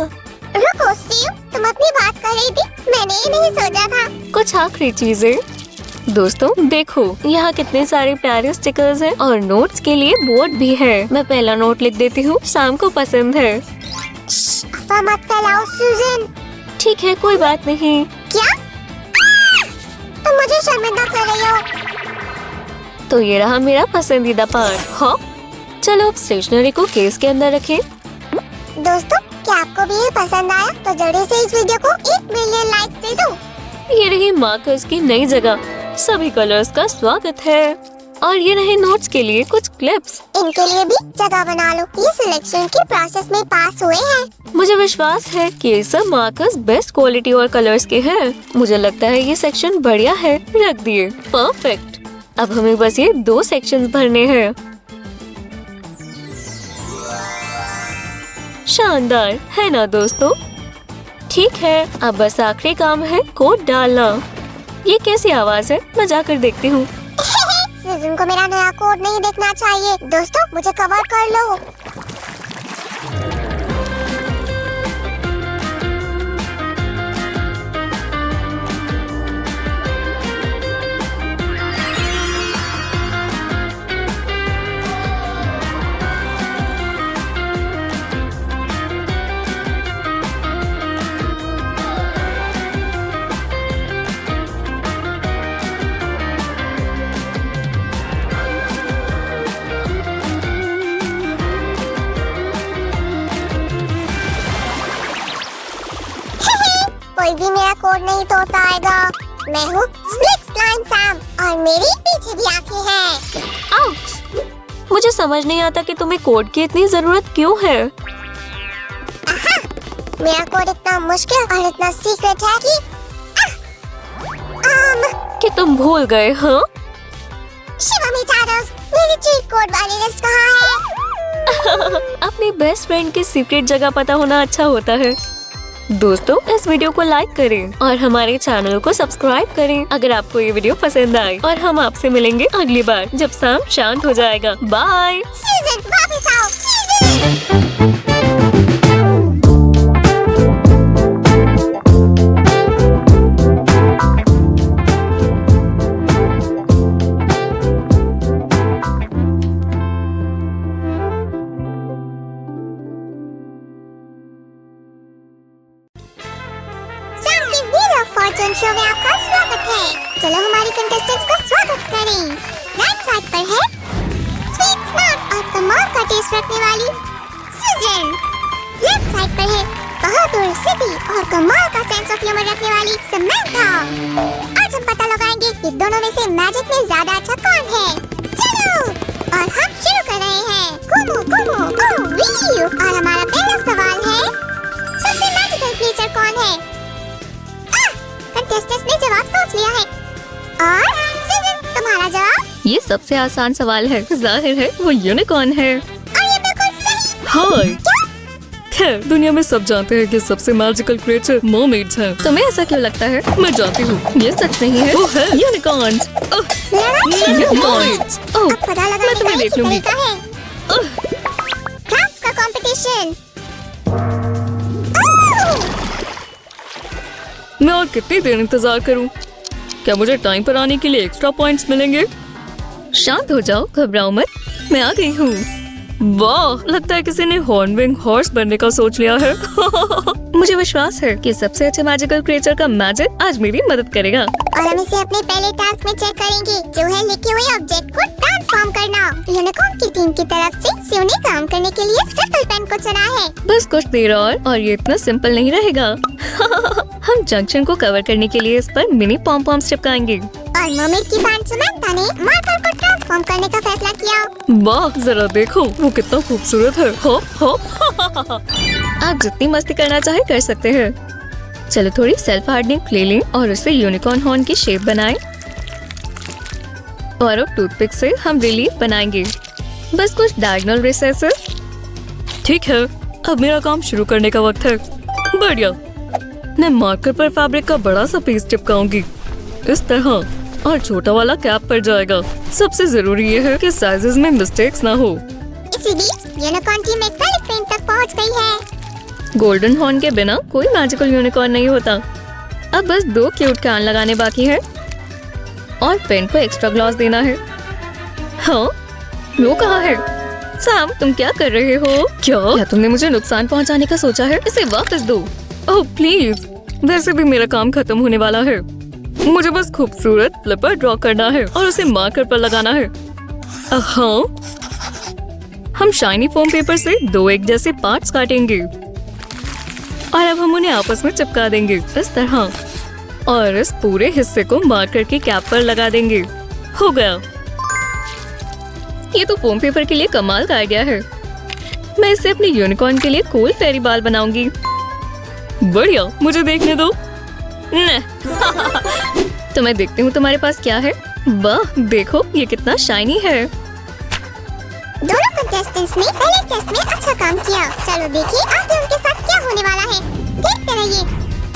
रुको स्टीव, तुम अपनी बात कर रही थी, मैंने ये नहीं सोचा था। कुछ आखिरी चीजें। दोस्तों देखो, यहाँ कितने सारे प्यारे स्टिकर्स हैं और नोट्स के लिए बोर्ड भी है। मैं पहला नोट लिख देती हूँ, शाम को पसंद है। अफवाह मत फैलाओ सूजन। ठीक है, कोई बात नहीं। क्या? तुम मुझे शर्मिंदा कर रही हो। तो ये रहा मेरा पसंदीदा पार्ट। हाँ, चलो अब स्टेशनरी को केस के अंदर रखें। दोस्तों, क्या आपको भी ये पसंद आया? तो जल्दी से इस वीडियो को 1 मिलियन लाइक्स दे दो। ये रही मार्कर्स की नई जगह। सभी कलर्स का स्वागत है। और ये रहे नोट्स के लिए कुछ क्लिप्स। इनके लिए भी जगह बना लो। ये सिलेक्शन के प्रोसेस में पास हुए हैं। मुझे विश्वास है कि ये सब मार्कर्स बेस्ट क्वालिटी और कलर्स के हैं। मुझे लगता है ये सेक्शन बढ़िया है। रख दिए। परफेक्ट। अब हमें बस ये 2 सेक्शंस भरने हैं। शानदार है ना दोस्तों? ठीक है, अब बस आखिरी काम है कोड डालना। ये कैसी आवाज है? मैं जाकर देखती हूँ। सूजन को मेरा नया कोड नहीं देखना चाहिए। दोस्तों, मुझे कवर कर लो। कोई भी मेरा कोड नहीं तोड़ पाएगा। मैं हूँ स्लिक स्लाइम सैम और मेरी पीछे भी आंखें हैं। आउच! मुझे समझ नहीं आता कि तुम्हें कोड की इतनी जरूरत क्यों है। मेरा कोड इतना मुश्किल और इतना सीक्रेट है कि तुम भूल गए। हाँ, शिवामी चारोस, मेरी चीट कोड वाली लिस्ट कहाँ है? अपनी बेस्ट फ्रेंड की सीक्रेट जगह पता होना अच्छा होता है। दोस्तों, इस वीडियो को लाइक करें और हमारे चैनल को सब्सक्राइब करें अगर आपको ये वीडियो पसंद आए। और हम आपसे मिलेंगे अगली बार जब सैम शांत हो जाएगा। बाय। सूजन, वापस आओ। सूजन! फॉर्चून शो में आपका स्वागत है। चलो हमारी कंटेस्टेंट्स का स्वागत करें। राइट साइड पर है स्वीट, स्मार्ट और कमाल का टेस्ट रखने वाली सूजन। लेफ्ट साइड पर है बहादुर, सिटी और कमाल का सेंस ऑफ ह्यूमर रखने वाली समंथा। आज हम पता लगाएंगे कि दोनों में से मैजिक में ज्यादा अच्छा कौन है। चलो, और हम शुरू कर रहे हैं। कुमो कुमो ओह वी। और हमारा पहला सवाल है, सबसे मैजिकल क्रीचर कौन है? कंटेस्टेंट्स ने जवाब सोच लिया है। और सूजन, तुम्हारा जवाब? ये सबसे आसान सवाल है। जाहिर है वो यूनिकॉर्न है। और ये बिल्कुल सही। हाय। क्या? खैर, दुनिया में सब जानते हैं कि सबसे मैजिकल क्रिएचर मरमेड्स हैं। तुम्हें ऐसा क्यों लगता है? मैं जानती हूँ, ये सच नहीं है। वो है यूनिकॉर्न्स। यूनिकॉर्न्स। ओह, अब पता लगाने मैं तुम्हें का देख एक लूंगी। तरीका है। क्राफ्ट्स का कंपटीशन। मैं और कितनी देर इंतजार करूं? क्या मुझे टाइम पर आने के लिए एक्स्ट्रा पॉइंट्स मिलेंगे? शांत हो जाओ, घबराओ मत, मैं आ गई हूँ। वाह, लगता है किसी ने हॉर्नबिल हॉर्स बनने का सोच लिया है। मुझे विश्वास है कि सबसे अच्छे मैजिकल क्रिएचर का मैजिक आज मेरी मदद करेगा। और हम इसे अपने पहले टास्क में चेक करेंगे, जो है लिखे हुए ऑब्जेक्ट को ट्रांसफॉर्म करना। यूनिकॉर्न की टीम की तरफ से शिव ने काम करने के लिए सर्कल पेन को चुना है। बस कुछ देर और ये इतना सिंपल नहीं रहेगा। हम जंक्शन को कवर करने के लिए इस पर मिनी पॉम पॉम चिपकाएंगे। और मरमेड की बैंड समंथा ने मार्कर को ट्रांसफॉर्म करने का फैसला किया। वाह, जरा देखो वो कितना खूबसूरत है। हो हो। आप जितनी मस्ती करना चाहे कर सकते हैं। चलो थोड़ी सेल्फ हार्डनिंग ले लें और उससे यूनिकॉर्न हॉर्न की शेप बनाएं। और अब टूथपिक से हम रिलीफ बनाएंगे। बस कुछ डायगोनल रिसेसेस। ठीक है, अब मेरा काम शुरू करने का वक्त है। बढ़िया। मैं मार्कर पर फैब्रिक का बड़ा सा पीस चिपकाऊंगी इस तरह, और छोटा वाला कैप पर जाएगा। सबसे जरूरी ये है कि साइजेस में मिस्टेक्स ना हो। इसी बीच यूनिकॉर्न टीम एक्रेलिक पेंट तक पहुंच गई है। गोल्डन हॉर्न के बिना कोई मैजिकल यूनिकॉर्न नहीं होता। अब बस 2 क्यूट कान लगाने बाकी है और पेन को एक्स्ट्रा ग्लॉस देना है। हाँ, वो कहाँ है? सैम तुम क्या कर रहे हो? क्या तुमने मुझे नुकसान पहुंचाने का सोचा है? इसे वापस दो। ओह प्लीज, वैसे भी मेरा काम खत्म होने वाला है। मुझे बस खूबसूरत फ्लिपर ड्रॉ करना है और उसे मार्कर पर लगाना है। हाँ, हम शाइनी फोम पेपर से 2 एक जैसे पार्ट्स काटेंगे और अब हम उन्हें आपस में चिपका देंगे इस तरह, और इस पूरे हिस्से को मार्कर की कैप पर लगा देंगे। हो गया। ये तो फोम पेपर के लिए कमाल का आइडिया है। मैं इससे अपने यूनिकॉर्न के लिए कूल फेरी बाल बनाऊंगी। बढ़िया, मुझे देखने दो। तो मैं देखती हूँ तुम्हारे पास क्या है। वाह, देखो ये कितना शाइनी है। दोनों कंटेस्टेंट्स ने पहले टेस्ट में अच्छा काम किया। चलो देखिए आगे उनके साथ क्या होने वाला है। देखते रहिए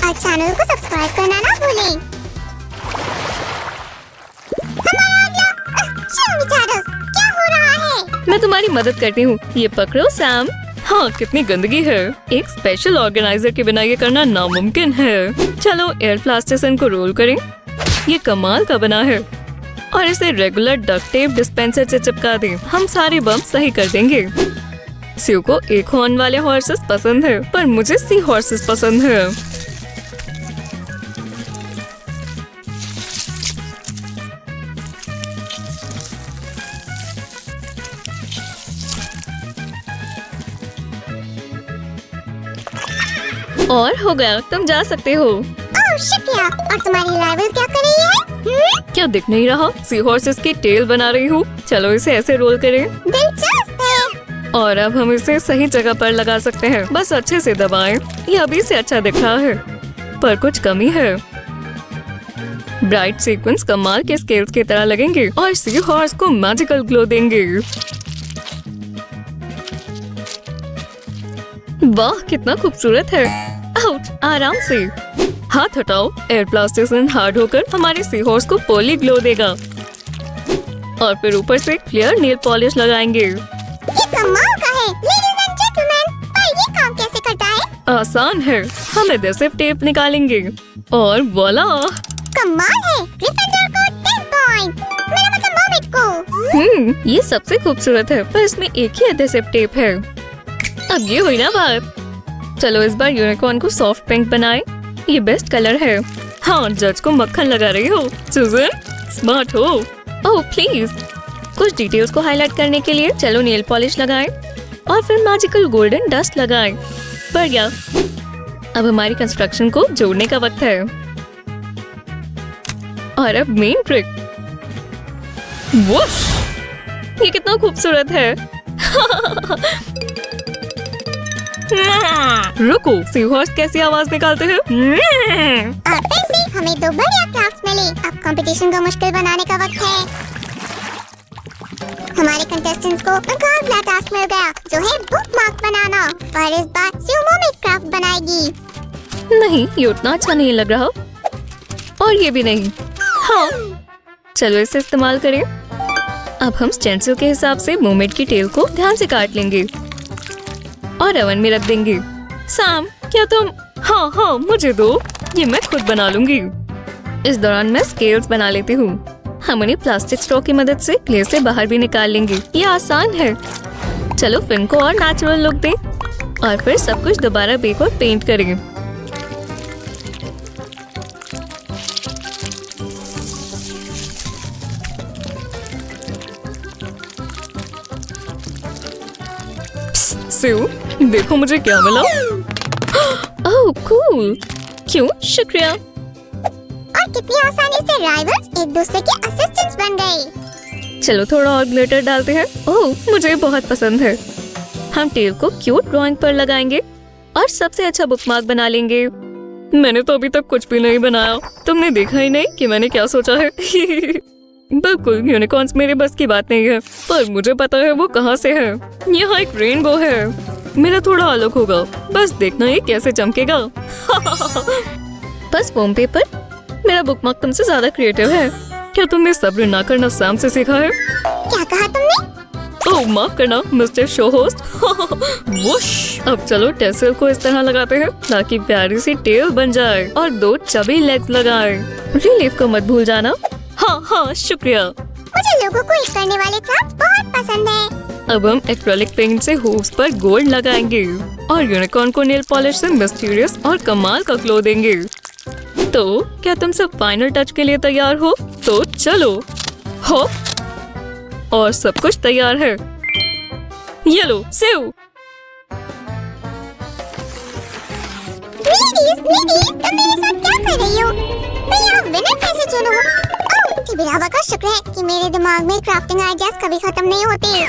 और चैनल को सब्सक्राइब करना ना भूलें। हमारा अगला शो विचारस, क्या हो रहा है? मैं तुम्हारी मदद करती हूँ। ये पकड़ो सैम। हाँ, कितनी गंदगी है। एक स्पेशल ऑर्गेनाइजर के बिना ये करना नामुमकिन है। चलो एयर प्लास्टिसन को रोल करें। ये कमाल का बना है और इसे रेगुलर डक्ट टेप डिस्पेंसर से चिपका दें। हम सारे बम सही कर देंगे। स्यू को एक हॉर्न वाले हॉर्सेस पसंद है, पर मुझे सी हॉर्सेस पसंद है। और हो गया, तुम जा सकते हो। ओह शुक्रिया। और तुम्हारी राइवल क्या कर रही है? क्या दिख नहीं रहा? सी हॉर्सेस की टेल बना रही हूँ। चलो इसे ऐसे रोल करें दिलचस्प है। और अब हम इसे सही जगह पर लगा सकते हैं। बस अच्छे से दबाएं। ये अभी से अच्छा दिख रहा है, पर कुछ कमी है। ब्राइट सीक्वेंस कमाल के स्केल्स की तरह लगेंगे और सी हॉर्स को मैजिकल ग्लो देंगे। वाह, कितना खूबसूरत है। आउच, आराम से हाथ हटाओ। एयर प्लास्टिसन हार्ड होकर हमारे सी हॉर्स को पॉली ग्लो देगा और फिर ऊपर से क्लियर नेल पॉलिश लगाएंगे। ये कमाल का है। लेडीज एंड जेंटलमैन, पर ये काम कैसे करता है? आसान है। हम एडेसिव टेप निकालेंगे और वॉला। कमाल है। ग्रिफिंडोर को 10 पॉइंट। मेरा मतलब मॉमेट को। ये सबसे खूबसूरत है, पर इसमें एक ही एडेसिव टेप है। अब ये हुई ना बात। चलो इस बार यूनिकॉर्न को सॉफ्ट पिंक बनाए। ये बेस्ट कलर है। हाँ, जज को मक्खन लगा रही हो। सुजन, स्मार्ट हो। ओह प्लीज, कुछ डिटेल्स को हाईलाइट करने के लिए चलो नेल पॉलिश लगाएं और फिर मैजिकल गोल्डन डस्ट लगाएं। बढ़िया। अब हमारी कंस्ट्रक्शन को जोड़ने का वक्त है। और अब मेन ट्रिक। वुश! ये कितना खूबसूरत है। रुको, सी हॉर्स कैसी आवाज निकालते हैं? और फिर से हमें 2 बढ़िया क्राफ्ट्स मिले। अब कंपटीशन को मुश्किल बनाने का वक्त है। हमारे कंटेस्टेंट्स को उनका अगला टास्क मिल गया, जो है बुकमार्क बनाना। और इस बार स्यू मॉमेट क्राफ्ट बनाएगी। नहीं, ये उतना अच्छा नहीं लग रहा। और ये भी नहीं। हाँ, चलो इसे इस्तेमाल करें। अब हम स्टेंसिल के हिसाब से मोमेट की टेल को ध्यान से काट लेंगे और ओवन में रख देंगे। सैम, क्या तुम? हाँ, मुझे दो। ये मैं खुद बना लूंगी। इस दौरान मैं स्केल्स बना लेती हूँ। हम उन्हें प्लास्टिक स्ट्रॉ की मदद से क्ले से बाहर भी निकाल लेंगे। ये आसान है। चलो फिल्म को और नेचुरल लुक दें और फिर सब कुछ दोबारा बेक और पेंट करें। स्यू, देखो मुझे क्या मिला। ओह कूल। क्यों? शुक्रिया। और कितनी आसानी से राइवल्स एक दूसरे के असिस्टेंट्स बन गए। चलो थोड़ा और ग्लिटर डालते हैं। ओह, मुझे बहुत पसंद है। हम टेल को क्यूट ड्राइंग पर लगाएंगे और सबसे अच्छा बुकमार्क बना लेंगे। मैंने तो अभी तक कुछ भी नहीं बनाया। तुमने देखा ही नहीं कि मैंने क्या सोचा है। बिल्कुल, यूनिकॉर्न्स मेरे बस की बात नहीं है, पर मुझे पता है वो कहाँ से है। यहाँ एक रेनबो है। मेरा थोड़ा अलग होगा, बस देखना ये कैसे चमकेगा। बस फोम पेपर। मेरा बुकमार्क तुमसे ज्यादा क्रिएटिव है। क्या तुमने सब्र ना करना सैम से सीखा है? क्या कहा तुमने? ओह माफ करना मिस्टर शो होस्ट। वुश! अब चलो टेसल को इस तरह लगाते हैं ताकि प्यारी सी टेल बन जाए और 2 चबी लेग्स लगाए। रिलीफ को मत भूल जाना। हाँ, शुक्रिया। मुझे लोगों को एक करने वाले क्राफ्ट बहुत पसंद है। अब हम एक्रेलिक पेंट से हूव्स पर गोल्ड लगाएंगे और यूनिकॉर्न को नेल पॉलिश से मिस्टीरियस और कमाल का ग्लो देंगे। तो क्या तुम सब फाइनल टच के लिए तैयार हो? तो चलो हो, और सब कुछ तैयार है। ये लो सेव। Ladies, तुम मेरे साथ क्या कर रही हो? मैं यहाँ विनर कैसे चुनूँ? ओह, टिबिराबा का शुक्र है कि मेरे दिमाग में क्राफ्टिंग आइडियाज कभी खत्म नहीं होते।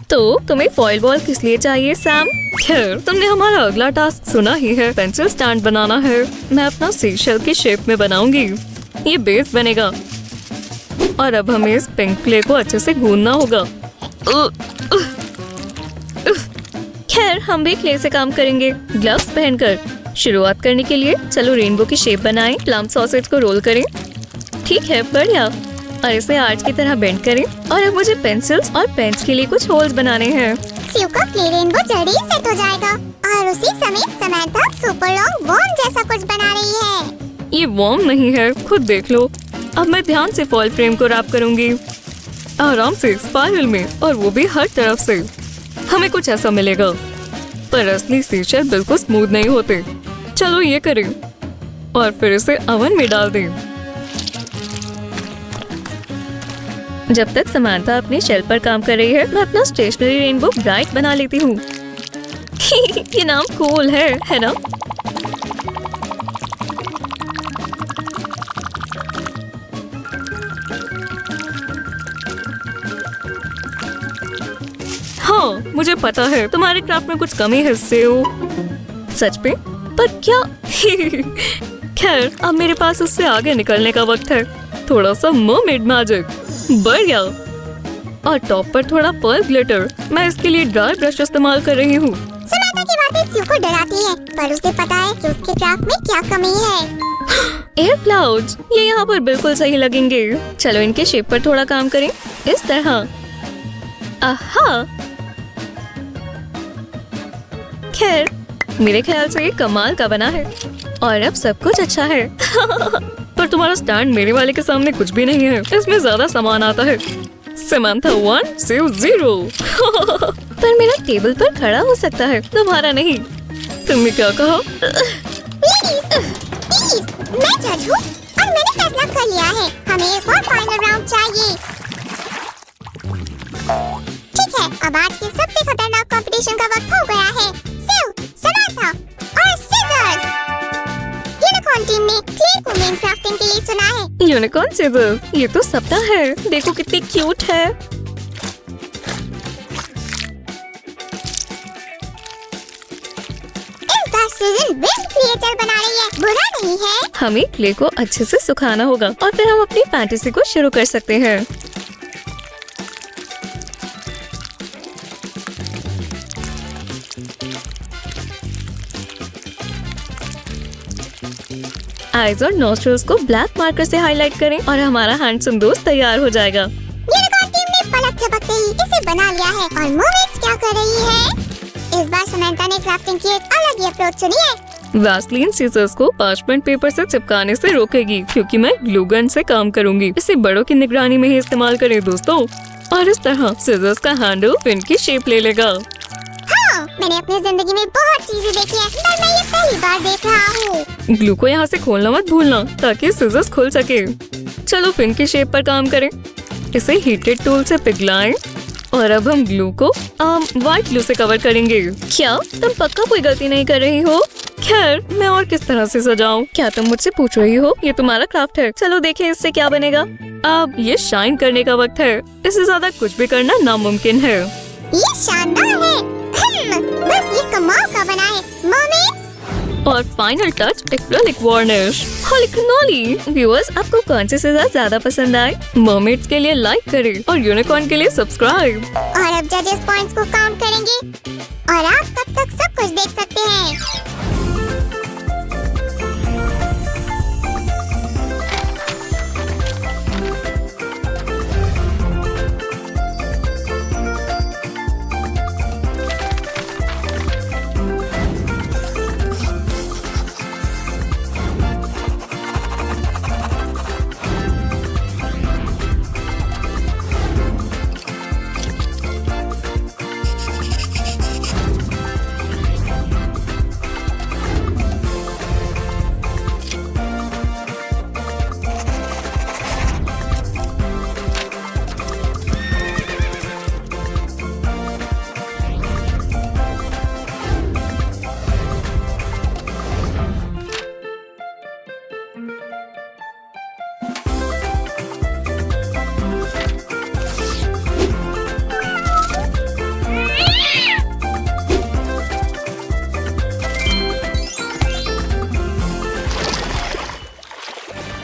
तो तुम्हें फॉइल बॉल किस लिए चाहिए सैम? खैर, तुमने हमारा अगला टास्क सुना ही है। पेंसिल स्टैंड बनाना है। मैं अपना सीशेल की शेप में बनाऊंगी। ये बेस बनेगा और अब हमें इस पिंक क्ले को अच्छे से गूंदना होगा। खैर, हम भी क्ले से काम करेंगे ग्लव्स पहनकर। शुरुआत करने के लिए चलो रेनबो की शेप बनाएं। प्लम सॉसेज को रोल करें। ठीक है, बढ़िया। और इसे आर्च की तरह बेंड करें। और अब मुझे पेंसिल्स और पेन्स के लिए कुछ होल्स बनाने हैं। स्यू का क्ले रेनबो जल्दी ही सेट हो जाएगा और उसी समय समंथा सुपर लॉन्ग वॉर्म जैसा कुछ बना रही है। ये वॉर्म नहीं है, खुद देख लो। अब मैं ध्यान से फॉइल फ्रेम को रैप करूंगी, आराम से स्पाइरल में, और वो भी हर तरफ से। हमें कुछ ऐसा मिलेगा। पर असली सीशेल बिल्कुल स्मूथ नहीं होते। चलो ये करें और फिर इसे ओवन में डाल दें। जब तक समंथा अपने शेल पर काम कर रही है, मैं अपना स्टेशनरी रेनबो ब्राइट बना लेती हूँ। ये नाम कूल है ना? हाँ, मुझे पता है तुम्हारे क्राफ्ट में कुछ कमी है सेव। सच में? पर क्या? खैर, अब मेरे पास उससे आगे निकलने का वक्त है। थोड़ा सा मरमेड मैजिक, बढ़िया। और टॉप पर थोड़ा पर्ल ग्लिटर। मैं इसके लिए ड्राई ब्रश इस्तेमाल कर रही हूँ। समंथा की बातें स्यू को डराती है, पर उसे पता है कि उसके क्राफ्ट में क्या कमी है। एयर क्लाउड्स, ये यहाँ पर बिल्कुल सही लगेंगे। चलो इनके शेप पर थोड़ा काम करें, इस तरह। आहा, खैर, मेरे ख्याल से ये कमाल का बना है और अब सब कुछ अच्छा है। पर तुम्हारा स्टैंड मेरे वाले के सामने कुछ भी नहीं है। इसमें ज्यादा सामान आता है। Samantha 1 save 0। पर मेरा टेबल पर खड़ा हो सकता है, तुम्हारा नहीं। तुमने क्या कहा? प्लीज, मैं जज हूँ और मैंने फैसला कर लिया है। हमें एक और फाइनल राउंड चाहिए। ठीक है, अब आज के सबसे खतरनाक कंपटीशन का वक्त हो गया है। स्यू, समंथा और सीजर्स। यूनिकॉर्न टीम ने क्ले को मेन क्राफ्टिंग के लिए चुना है। यूनिकॉर्न सीजर्स, ये तो सपना है। देखो कितनी क्यूट है। इस बार सीजन बेस्ट क्रिएचर बना रही है, बुरा नहीं है। हमें क्ले को अच्छे से सुखाना होगा और फिर हम अपनी फैंटेसी को शुरू कर सकते हैं। आईज और नोस्ट्रल्स को ब्लैक मार्कर से हाईलाइट करें और हमारा हैंडसम दोस्त तैयार हो जाएगा। यूनिकॉर्न टीम ने पलक झपकते ही इसे बना लिया है। और मर्मेड्स क्या कर रही है? इस बार समंथा ने क्राफ्टिंग की एक अलग ही अप्रोच चुनी है। वैसलीन सीजर्स को पार्चमेंट पेपर से चिपकाने से रोकेगी, क्योंकि मैं ग्लू गन से काम करूंगी। इसे बड़ों की निगरानी में ही इस्तेमाल करें दोस्तों। और इस तरह सीजर्स का हैंडल पिन की शेप ले लेगा। हाँ, मैंने अपनी जिंदगी में बहुत चीजें देखी हैं, पर मैं ये पहली बार देख रहा हूँ। ग्लू को यहाँ से खोलना मत भूलना, ताकि सीजर्स खुल सके। चलो पिन की शेप पर काम करें। इसे हीटेड टूल से पिघलाएं और अब हम ग्लू को व्हाइट ग्लू से कवर करेंगे। क्या तुम पक्का कोई गलती नहीं कर रही हो? खैर, मैं और किस तरह से सजाऊं? क्या तुम मुझसे पूछ रही हो? ये तुम्हारा क्राफ्ट है। चलो देखें इससे क्या बनेगा। अब ये शाइन करने का वक्त है। इससे ज्यादा कुछ भी करना नामुमकिन है। ये शानदार है। बस ये कमाल का बना है। मर्मेड्स। और final touch acrylic varnish. Holy cannoli! Viewers, आपको कौन सी सजा ज्यादा पसंद आए? मर्मेड्स के लिए लाइक करें और यूनिकॉर्न के लिए सब्सक्राइब। और अब जजेस पॉइंट्स को काउंट करेंगे और आप तब तक सब कुछ देख सकते हैं।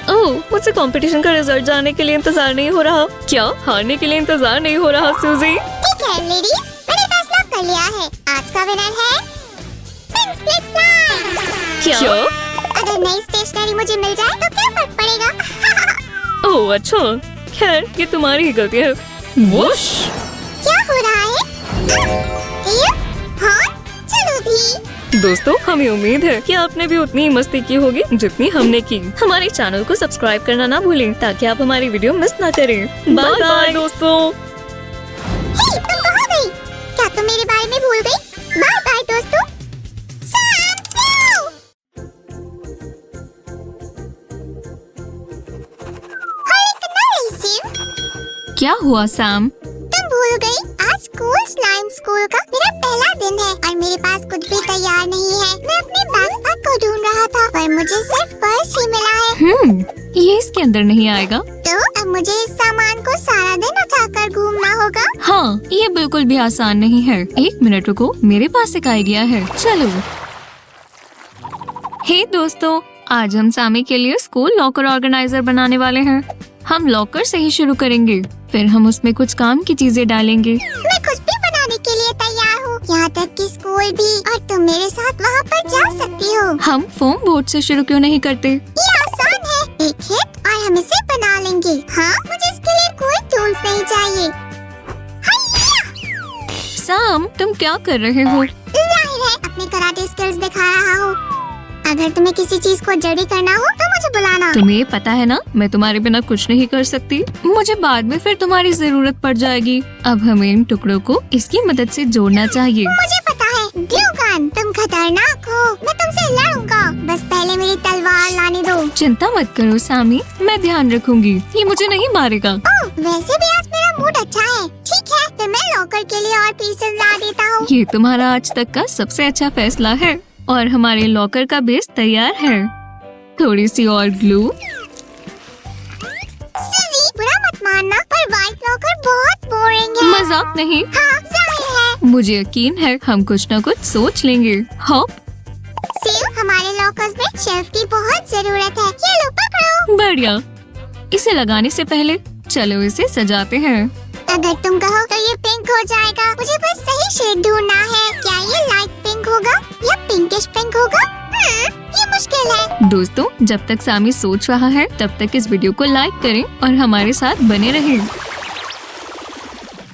ओह, मुझसे कंपटीशन का रिजल्ट जानने के लिए इंतजार नहीं हो रहा। क्या हारने के लिए इंतजार नहीं हो रहा सूजी? ठीक है लेडीज, मैंने फैसला कर लिया है। आज का विनर है पिंक स्प्लिट फ्लाई। क्या? अगर नई स्टेशनरी मुझे मिल जाए तो क्या फर्क पड़ेगा? ओह अच्छा, खैर ये तुम्हारी ही गलती है। वुश! क्या हो रहा है? हाँ, चलो भी। दोस्तों, हमें उम्मीद है कि आपने भी उतनी ही मस्ती की होगी जितनी हमने की। हमारे चैनल को सब्सक्राइब करना ना भूलें ताकि आप हमारी वीडियो मिस ना करें। बाय बाय दोस्तों। हे, तुम कहाँ गई? क्या तुम मेरे बारे में भूल गई? बाय बाय दोस्तों। सैम, स्यू। हाय, कितना रही स्यू? क्या हुआ सैम? तुम भूल गई? आज स्लाइम स्कूल का मेरा पहला दिन है और मेरे पास कुछ भी तैयार नहीं है। मैं अपने बैकपैक को ढूंढ रहा था पर मुझे सिर्फ पर्स ही मिला है। ये इसके अंदर नहीं आएगा। तो अब मुझे इस सामान को सारा दिन उठाकर घूमना होगा। हाँ, ये बिल्कुल भी आसान नहीं है। 1 मिनट रुको, मेरे पास एक आइडिया है। चलो। हे दोस्तों, आज हम सामी के लिए स्कूल लॉकर ऑर्गेनाइजर बनाने वाले हैं। हम लॉकर से ही शुरू करेंगे, फिर हम उसमें कुछ काम की चीजें डालेंगे। मैं कुछ भी बनाने के लिए तैयार हूँ, यहाँ तक कि स्कूल भी, और तुम मेरे साथ वहाँ पर जा सकती हो। हम फोम बोर्ड से शुरू क्यों नहीं करते? ये आसान है, एक हिट और हम इसे बना लेंगे। हाँ, मुझे इसके लिए कोई टूल्स नहीं चाहिए। सैम, तुम क्या कर रहे हो? जाहिर है अपने कराटे स्किल्स दिखा रहा हूँ। अगर तुम्हें किसी चीज को जल्दी करना हो तो मुझे बुलाना। तुम्हें पता है ना, मैं तुम्हारे बिना कुछ नहीं कर सकती। मुझे बाद में फिर तुम्हारी जरूरत पड़ जाएगी। अब हमें इन टुकड़ों को इसकी मदद से जोड़ना चाहिए। मुझे पता है, ग्लू गन, तुम खतरनाक हो। मैं तुमसे लड़ूंगा, बस पहले मेरी तलवार लाने दो। चिंता मत करो सामी, मैं ध्यान रखूंगी। ये मुझे नहीं मारेगा। ओह, वैसे भी आज मेरा मूड अच्छा है। ठीक है, तो मैं लॉकर के लिए और पीसेस ला देता हूँ। ये तुम्हारा आज तक का सबसे अच्छा फैसला है और हमारे लॉकर का बेस तैयार है। थोड़ी सी और ग्लू। सूजी, बुरा मत मानना, पर व्हाइट लॉकर बहुत बोरिंग है। मजाक नहीं, हाँ, जाहिर है। मुझे यकीन है हम कुछ न कुछ सोच लेंगे। हॉप, सेव, हमारे लॉकर्स में शेल्फ की बहुत जरूरत है। ये लो, पकड़ो। बढ़िया। इसे लगाने से पहले चलो इसे सजाते हैं। अगर तुम कहो तो ये पिंक हो जाएगा। मुझे बस सही शेड ढूंढना है। क्या ये लाइट पिंक होगा या पिंकिश पिंक होगा? ये मुश्किल है। दोस्तों, जब तक सामी सोच रहा है तब तक इस वीडियो को लाइक करें और हमारे साथ बने रहें।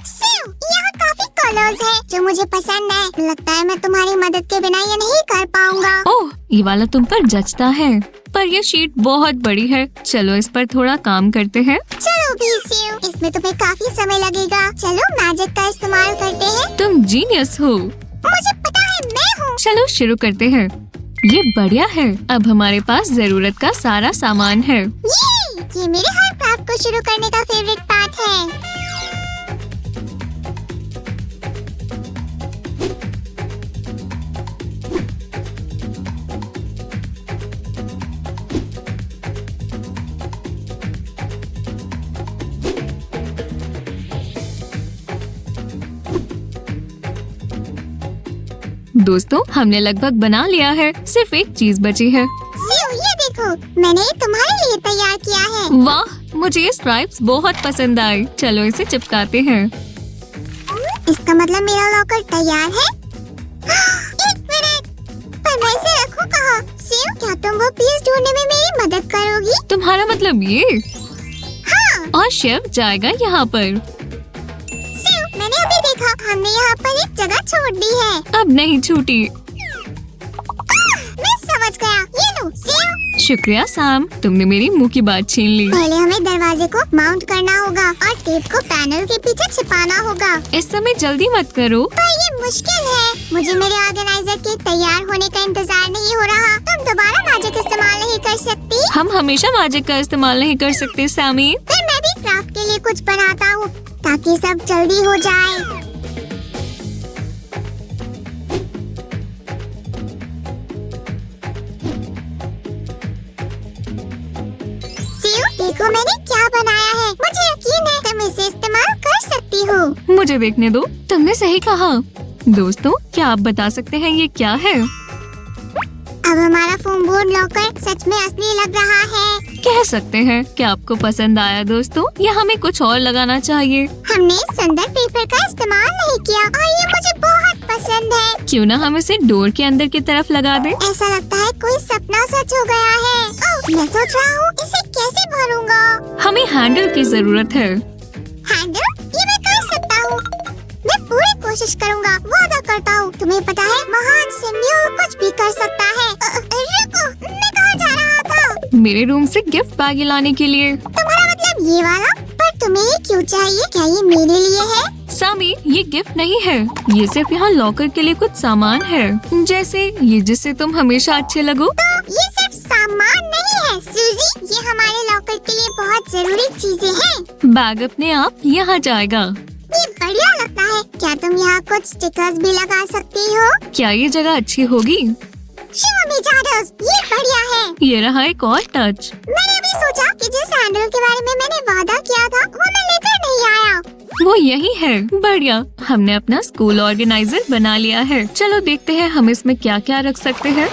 सेव, यहाँ काफी कलर्स हैं जो मुझे पसंद है। लगता है मैं तुम्हारी मदद के बिना ये नहीं कर पाऊंगा। ओह, ये वाला तुम पर जचता है, पर ये शीट बहुत बड़ी है। चलो इस पर थोड़ा काम करते हैं। चलो भी सेव, इसमें तुम्हें काफी समय लगेगा। चलो मैजिक का इस्तेमाल करते हैं। तुम जीनियस हो। मुझे पता है, मैं हूँ। चलो शुरू करते हैं। ये बढ़िया है। अब हमारे पास जरूरत का सारा सामान है। ये मेरे हर क्राफ्ट को शुरू करने का फेवरेट पार्ट है। दोस्तों, हमने लगभग बना लिया है, सिर्फ एक चीज बची है। सीओ, ये देखो, मैंने ये तुम्हारे लिए तैयार किया है। वाह, मुझे ये स्ट्राइप्स बहुत पसंद आए। चलो इसे चिपकाते हैं। इसका मतलब मेरा लॉकर तैयार है। एक मिनट, पर मैं इसे रखूं कहाँ? सीओ, क्या तुम वो पीस ढूंढने में मेरी मदद करोगी? तुम्हारा मतलब ये? हाँ। और शेफ जाएगा यहाँ पर। मैंने अभी देखा, हमने यहाँ पर एक जगह छोड़ दी है। अब नहीं छूटी। मैं समझ गया। ये लो, सेव। शुक्रिया सैम, तुमने मेरी मुंह की बात छीन ली। पहले हमें दरवाजे को माउंट करना होगा और टेप को पैनल के पीछे छिपाना होगा। इस समय जल्दी मत करो। पर ये मुश्किल है। मुझे मेरे ऑर्गेनाइजर के तैयार होने का इंतजार नहीं हो रहा। तुम दोबारा मैजिक इस्तेमाल नहीं कर सकती? हम हमेशा मैजिक का इस्तेमाल नहीं कर सकते सैमी। फिर मैं भी क्राफ्ट के लिए कुछ बनाता हूँ ताकि सब जल्दी हो जाए। सीयू, देखो मैंने क्या बनाया है। मुझे यकीन है तुम इसे इस्तेमाल कर सकती हो। मुझे देखने दो, तुमने सही कहा। दोस्तों, क्या आप बता सकते हैं ये क्या है? अब हमारा फोम बोर्ड लॉकर सच में असली लग रहा है। कह सकते हैं कि आपको पसंद आया दोस्तों, या हमें कुछ और लगाना चाहिए? हमने सुंदर पेपर का इस्तेमाल नहीं किया और ये मुझे बहुत पसंद है। क्यों ना हम इसे डोर के अंदर की तरफ लगा दें? ऐसा लगता है कोई सपना सच हो गया है। ओह, मैं सोच रहा हूँ इसे कैसे भरूंगा। हमें हैंडल की जरूरत है। हैंडल, ये मैं कर सकता हूँ। मैं पूरी कोशिश करूँगा, वादा करता हूँ। तुम्हें पता है महान सिम्बू कुछ भी कर सकता है। रुको, मैं कहाँ जा रहा था? मेरे रूम से गिफ्ट बैग लाने के लिए। तुम्हारा मतलब ये वाला? पर तुम्हें ये क्यों चाहिए? क्या ये मेरे लिए है? सामी, ये गिफ्ट नहीं है, ये सिर्फ यहाँ लॉकर के लिए कुछ सामान है, जैसे ये जिससे तुम हमेशा अच्छे लगो। तो ये सिर्फ सामान नहीं है सूजी, ये हमारे लॉकर के लिए बहुत जरूरी चीजें हैं। बैग अपने आप यहाँ जाएगा। ये बढ़िया लगता है। क्या तुम यहाँ कुछ स्टिकर्स भी लगा सकती हो? क्या ये जगह अच्छी होगी? शिवामी जादव, ये बढ़िया है। ये रहा एक और टच। मैंने अभी सोचा कि जिस हैंडल के बारे में मैंने वादा किया था वो मैं लेकर नहीं आया। वो यही है। बढ़िया, हमने अपना स्कूल ऑर्गेनाइजर बना लिया है। चलो देखते हैं हम इसमें क्या क्या रख सकते हैं।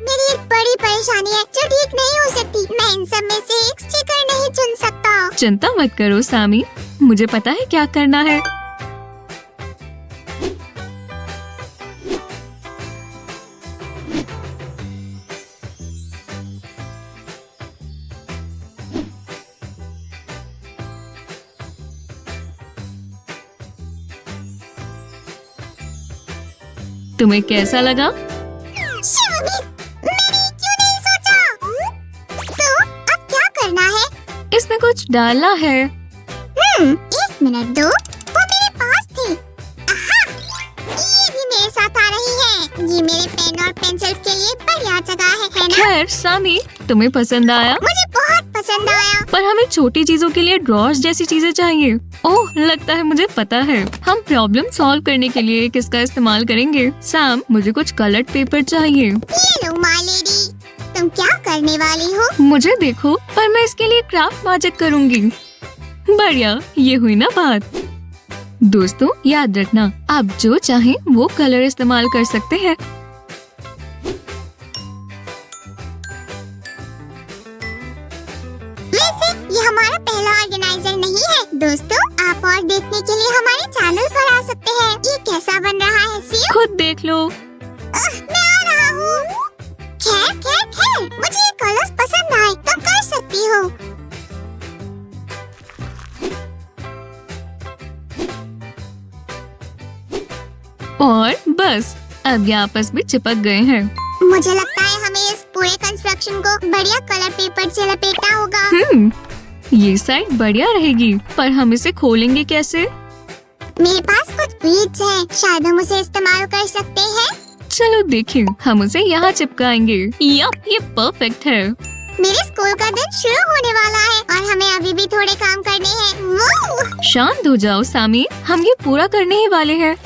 मेरी एक बड़ी परेशानी है जो ठीक नहीं हो सकती। मैं इन सब में से एक स्टिकर नहीं चुन सकता। चिंता मत करो सामी, मुझे पता है क्या करना है। तुम्हें कैसा लगा? शिवामी, मैंने क्यों नहीं सोचा? तो अब क्या करना है? इसमें कुछ डालना है। एक मिनट दो, वो मेरे पास थी। आहा, ये भी मेरे साथ आ रही है। ये मेरे पेन और पेंसिल्स के लिए बढ़िया जगह है ना? खैर सामी, तुम्हें पसंद आया? मुझे बहुत पसंद आया। पर हमें छोटी चीजों के लिए ड्रॉर्स जैसी चीजें चाहिए। ओह, लगता है मुझे पता है। हम प्रॉब्लम सॉल्व करने के लिए किसका इस्तेमाल करेंगे? सैम, मुझे कुछ कलर्ड पेपर चाहिए। ये लो माय लेडी, तुम क्या करने वाली हो? मुझे देखो, पर मैं इसके लिए क्राफ्ट मैजिक करूंगी। बढ़िया, ये हुई ना बात। दोस्तों याद रखना, आप जो चाहें वो कलर इस्तेमाल कर सकते हैं। वैसे ये हमारा पहला ऑर्गेनाइजर नहीं है। दोस्तों, आप और देखने के लिए हमारे चैनल पर आ सकते हैं। ये कैसा बन रहा है सियो? खुद देख लो। मैं आ रहा हूँ। खैर खैर खैर, मुझे ये कलर्स पसंद आए। तुम कर सकती हो। और बस, अब ये आपस में चिपक गए हैं। मुझे लगता है हमें इस पूरे कंस्ट्रक्शन को बढ़िया कलर पेपर से लपेटना होगा। ये साइड बढ़िया रहेगी, पर हम इसे खोलेंगे कैसे? मेरे पास कुछ बीड्स हैं, शायद हम उसे इस्तेमाल कर सकते हैं। चलो देखें, हम उसे यहाँ चिपकाएंगे। यप, ये परफेक्ट है। मेरे स्कूल का दिन शुरू होने वाला है और हमें अभी भी थोड़े काम करने हैं। वो शांत हो जाओ सामी, हम ये पूरा करने ही वाले हैं।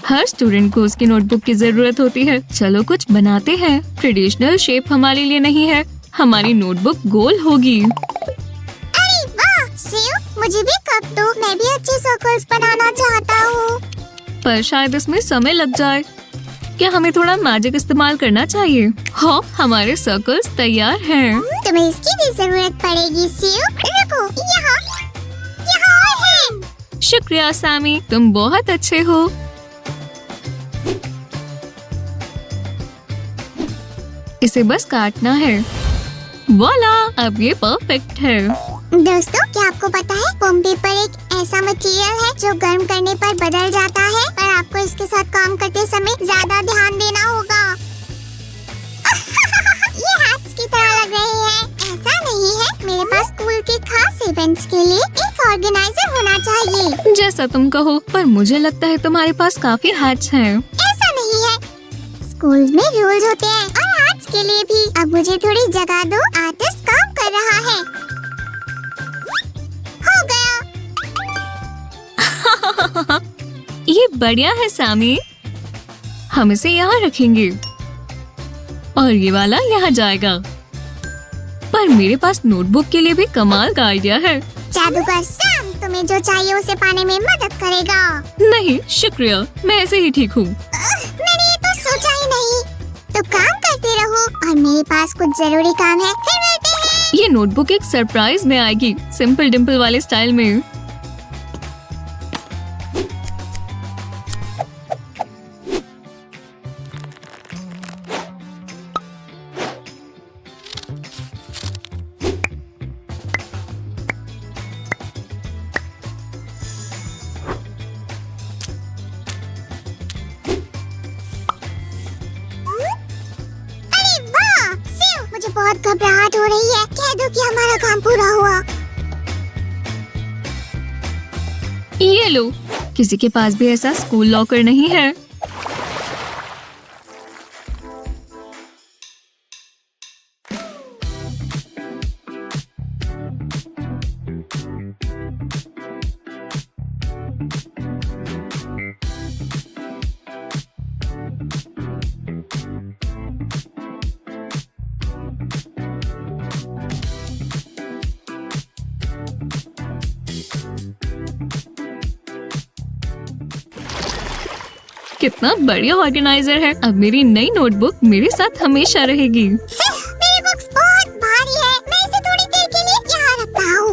हर स्टूडेंट को उसकी नोटबुक की जरूरत होती है। चलो कुछ बनाते हैं। ट्रेडिशनल शेप हमारे लिए नहीं है, हमारी नोटबुक गोल होगी। अरे वाह सियो, मुझे भी कप दो। मैं भी अच्छे सर्कल्स बनाना चाहता हूँ। पर शायद इसमें समय लग जाए। क्या हमें थोड़ा मैजिक इस्तेमाल करना चाहिए? हाँ, हमारे सर्कल्स तैयार हैं। तुम्हें इसकी भी जरूरत पड़ेगी सियो। रुको, यहाँ और है। शुक्रिया सामी, तुम बहुत अच्छे हो। इसे बस काटना है। वाला, अब ये परफेक्ट है। दोस्तों, क्या आपको पता है फोम पेपर एक ऐसा मटेरियल है जो गर्म करने पर बदल जाता है, पर आपको इसके साथ काम करते समय ज्यादा ध्यान देना होगा। ये हैट्स की तरह लग रहे हैं। ऐसा नहीं है, मेरे पास स्कूल के खास इवेंट्स के लिए एक ऑर्गेनाइजर होना चाहिए। जैसा तुम कहो, पर मुझे लगता है तुम्हारे पास काफी हैट्स हैं। ऐसा नहीं है, स्कूल में रूल्स होते हैं और हैट्स के लिए भी। अब मुझे थोड़ी जगह दो, आर्टिस्ट काम कर रहा है। हो गया। ये बढ़िया है सामी, हम इसे यहाँ रखेंगे और ये वाला यहाँ जाएगा। पर मेरे पास नोटबुक के लिए भी कमाल का आइडिया है। जादूगर सैम तुम्हें जो चाहिए उसे पाने में मदद करेगा। नहीं शुक्रिया, मैं ऐसे ही ठीक हूँ। मैंने ये तो सोचा ही नहीं। मेरे पास कुछ जरूरी काम है, फिर मिलते हैं। ये नोटबुक एक सरप्राइज में आएगी, सिंपल डिम्पल वाले स्टाइल में। अरे वाह सेव, मुझे बहुत घबराहट हो रही है। कह दो कि हमारा काम पूरा हुआ। ये लो, किसी के पास भी ऐसा स्कूल लॉकर नहीं है। कितना बढ़िया ऑर्गेनाइजर है। अब मेरी नई नोटबुक मेरे साथ हमेशा रहेगी। मेरी बुक्स बहुत भारी है, मैं इसे थोड़ी देर के लिए यहाँ रखता हूँ।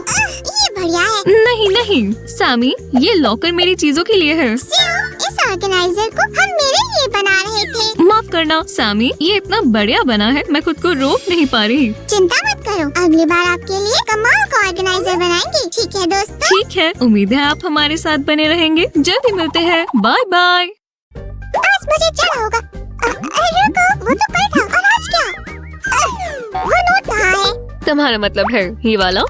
ये बढ़िया है। नहीं नहीं सैमी, ये लॉकर मेरी चीजों के लिए है। सेव, इस ऑर्गेनाइजर को हम मेरे लिए बना रहे थे। माफ करना सैमी, ये इतना बढ़िया बना है, मैं खुद को रोक नहीं पा रही। चिंता मत करो, अगली बार आपके लिए कमाल का ऑर्गेनाइजर बनाएंगे। ठीक है दोस्तों। ठीक है, उम्मीद है आप हमारे साथ बने रहेंगे। जल्दी मिलते हैं, बाय बाय। आज मुझे चढ़ा होगा। रुको, वो तो कल था, और आज क्या? वो नोट कहाँ है? तुम्हारा मतलब है ये वाला?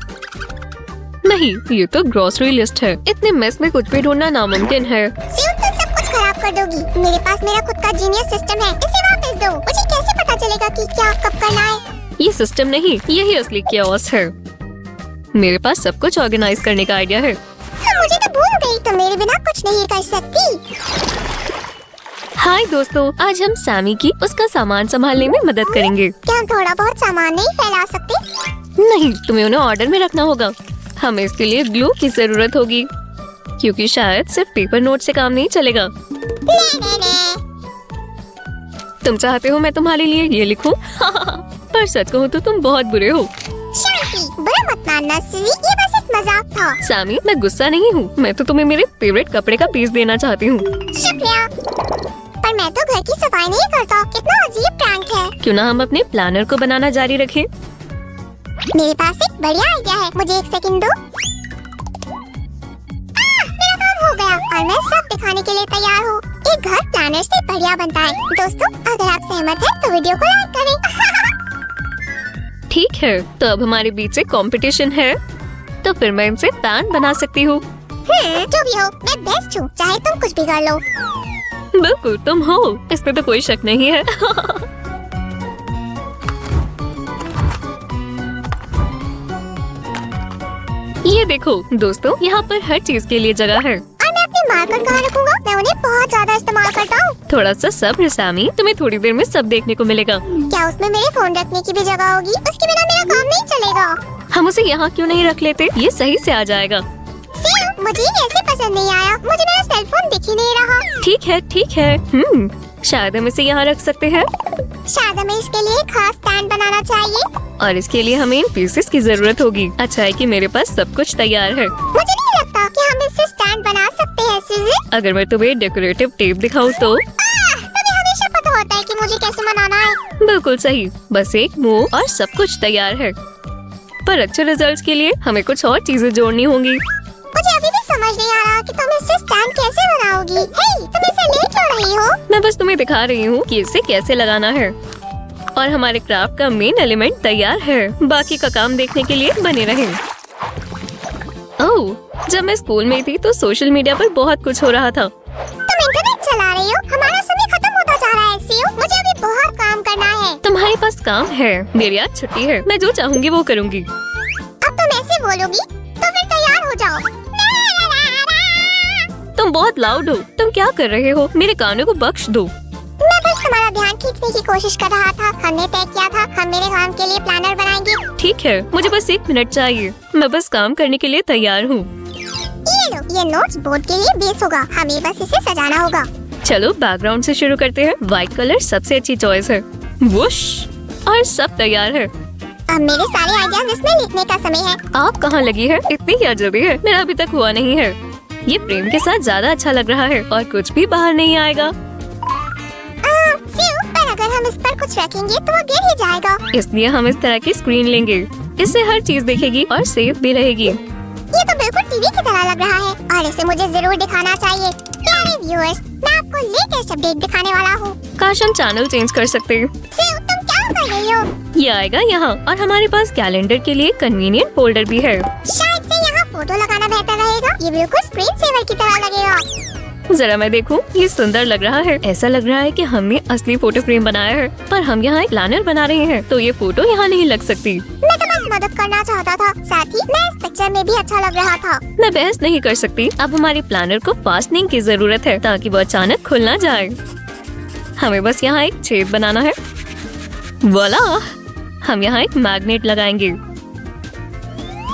नहीं, ये तो ग्रोसरी लिस्ट है। इतने मेस में कुछ भी ढूंढना नामुमकिन है। सेव, तुम सब कुछ खराब कर दोगी। मेरे पास मेरा खुद का जीनियस सिस्टम है, इसे वापस दो। मुझे कैसे पता चलेगा कि क्या कब करना है? ये सिस्टम नहीं, यही असली chaos है। मेरे पास सब कुछ ऑर्गेनाइज करने का आइडिया है। मुझे तो भूल गई, तुम मेरे बिना कुछ नहीं कर सकती। हाय दोस्तों, आज हम सैमी की उसका सामान संभालने में मदद करेंगे। क्या हम थोड़ा बहुत सामान नहीं फैला सकते? नहीं, तुम्हें उन्हें ऑर्डर में रखना होगा। हमें इसके लिए ग्लू की जरूरत होगी, क्योंकि शायद सिर्फ पेपर नोट से काम नहीं चलेगा। नहीं। तुम चाहते हो मैं तुम्हारे लिए ये लिखूं? पर सच कहूँ तो तुम बहुत बुरे हो। शांति, बुरा मत मानना सिली, ये बस एक मजाक था। सैमी, मैं गुस्सा नहीं हूँ, मैं तो तुम्हें मेरे फेवरेट कपड़े का पीस देना चाहती हूँ। शुक्रिया, पर मैं तो घर की सफाई नहीं करता। कितना अजीब प्रैंक है। क्यों ना हम अपने प्लानर को बनाना जारी रखें? मेरे पास एक बढ़िया आइडिया है, मुझे एक सेकंड दो। मेरा काम हो गया और मैं सब दिखाने के लिए तैयार हूँ। एक घर प्लानर से बढ़िया बनता है। दोस्तों, अगर आप सहमत हैं तो वीडियो को लाइक करें। ठीक है, तो अब हमारे बीच से कंपटीशन है, तो फिर मैं इनसे पैन बना सकती हूँ। जो भी हो, मैं बेस्ट हूँ, चाहे तुम कुछ भी कर लो। बिल्कुल तुम हो, इसमें तो कोई शक नहीं है। ये देखो दोस्तों, यहाँ पर हर चीज के लिए जगह है। और मैं अपने मार्कर कहाँ रखूँगा? मैं उन्हें बहुत ज्यादा इस्तेमाल करता हूँ। थोड़ा सा सब्र सैमी, तुम्हें थोड़ी देर में सब देखने को मिलेगा। क्या उसमें मेरे फोन रखने की भी जगह होगी? उसके बिना मेरा काम नहीं चलेगा। हम उसे यहाँ क्यों नहीं रख लेते? ये सही से आ जाएगा। सेव, मुझे ये ऐसे पसंद नहीं आया। मुझे मेरा सेल फोन दिख ही नहीं रहा। ठीक है। शायद हम इसे यहाँ रख सकते हैं। शायद हमें इसके लिए खास स्टैंड बनाना चाहिए। और इसके लिए हमें इन पीसेस की जरूरत होगी। अच्छा है कि मेरे पास सब कुछ तैयार है। मुझे नहीं लगता कि हम इससे स्टैंड बना सकते हैं सुजी। अगर मैं तुम्हें डेकोरेटिव टेप दिखाऊं तो? तुम्हें हमेशा पता होता है कि मुझे कैसे बनाना है। बिल्कुल सही, बस एक मूव और सब कुछ तैयार है। पर अच्छे रिजल्ट्स के लिए हमें कुछ और चीजें जोड़नी होंगी। मुझे अभी भी समझ नहीं आ रहा कि तुम इससे स्टैंड कैसे बनाओगी। हे, तुम इसे ले क्यों रही हो? मैं बस तुम्हें दिखा रही हूँ कि इसे कैसे लगाना है। और हमारे क्राफ्ट का मेन एलिमेंट तैयार है, बाकी का काम देखने के लिए बने रहें। ओह, जब मैं स्कूल में थी तो सोशल मीडिया पर बहुत कुछ हो रहा था। तुम इंटरनेट चला रही हो? हमारा समय खत्म होता जा रहा है सीओ। मुझे अभी बहुत काम करना है। तुम्हारे पास काम है, मेरी आज छुट्टी है, मैं जो चाहूँगी वो करूँगी। अब तुम ऐसे बोलोगी तो फिर तैयार हो जाओ। तुम बहुत लाउड हो। तुम क्या कर रहे हो? मेरे कानों को बख्श दो। मैं बस तुम्हारा ध्यान खींचने की कोशिश कर रहा था। हमने तय किया था हम मेरे काम के लिए प्लानर बनाएंगे। ठीक है, मुझे बस 1 मिनट चाहिए, मैं बस काम करने के लिए तैयार हूँ। ये लो, ये नोट्स बोर्ड के लिए बेस होगा। हमें बस इसे सजाना होगा। चलो बैकग्राउंड से शुरू करते हैं। व्हाइट कलर सबसे अच्छी चॉइस है। वुश। और सब तैयार है। अब मेरे सारे आइडियाज इसमें लिखने का समय है। आप कहाँ लगी है? इतनी क्या जल्दी है? मेरा अभी तक हुआ नहीं है। ये फ्रेम के साथ ज्यादा अच्छा लग रहा है और कुछ भी बाहर नहीं आएगा। पर अगर हम इस पर कुछ रखेंगे तो वो गिर ही जाएगा। इसलिए हम इस तरह की स्क्रीन लेंगे। इससे हर चीज दिखेगी और सेफ भी रहेगी। ये तो बिल्कुल टीवी की तरह लग रहा है और इसे मुझे जरूर दिखाना चाहिए। प्यारे व्यूअर्स, मैं आपको लेटेस्ट अपडेट दिखाने वाला हूँ। काश हम चैनल चेंज कर सकते। तुम क्या कर रही हो? ये आएगा यहाँ और हमारे पास कैलेंडर के लिए कन्वीनियंट फोल्डर भी है। शायद से यहाँ फोटो लगाना बेहतर रहेगा। ये बिल्कुल स्क्रीन सेवर की तरह लगेगा। जरा मैं देखूं, ये सुंदर लग रहा है। ऐसा लग रहा है कि हमने असली फोटो फ्रेम बनाया है, पर हम यहाँ एक प्लानर बना रहे हैं, तो ये फोटो यहाँ नहीं लग सकती। मैं तो बस मदद करना चाहता था, साथ ही मैं इस पिक्चर में भी अच्छा लग रहा था। मैं बहस नहीं कर सकती। अब हमारे प्लानर को फास्टनिंग की जरूरत है ताकि वो अचानक खुल ना जाए। हमें बस यहाँ एक छेद बनाना है। वाला, हम यहाँ एक मैग्नेट लगाएंगे।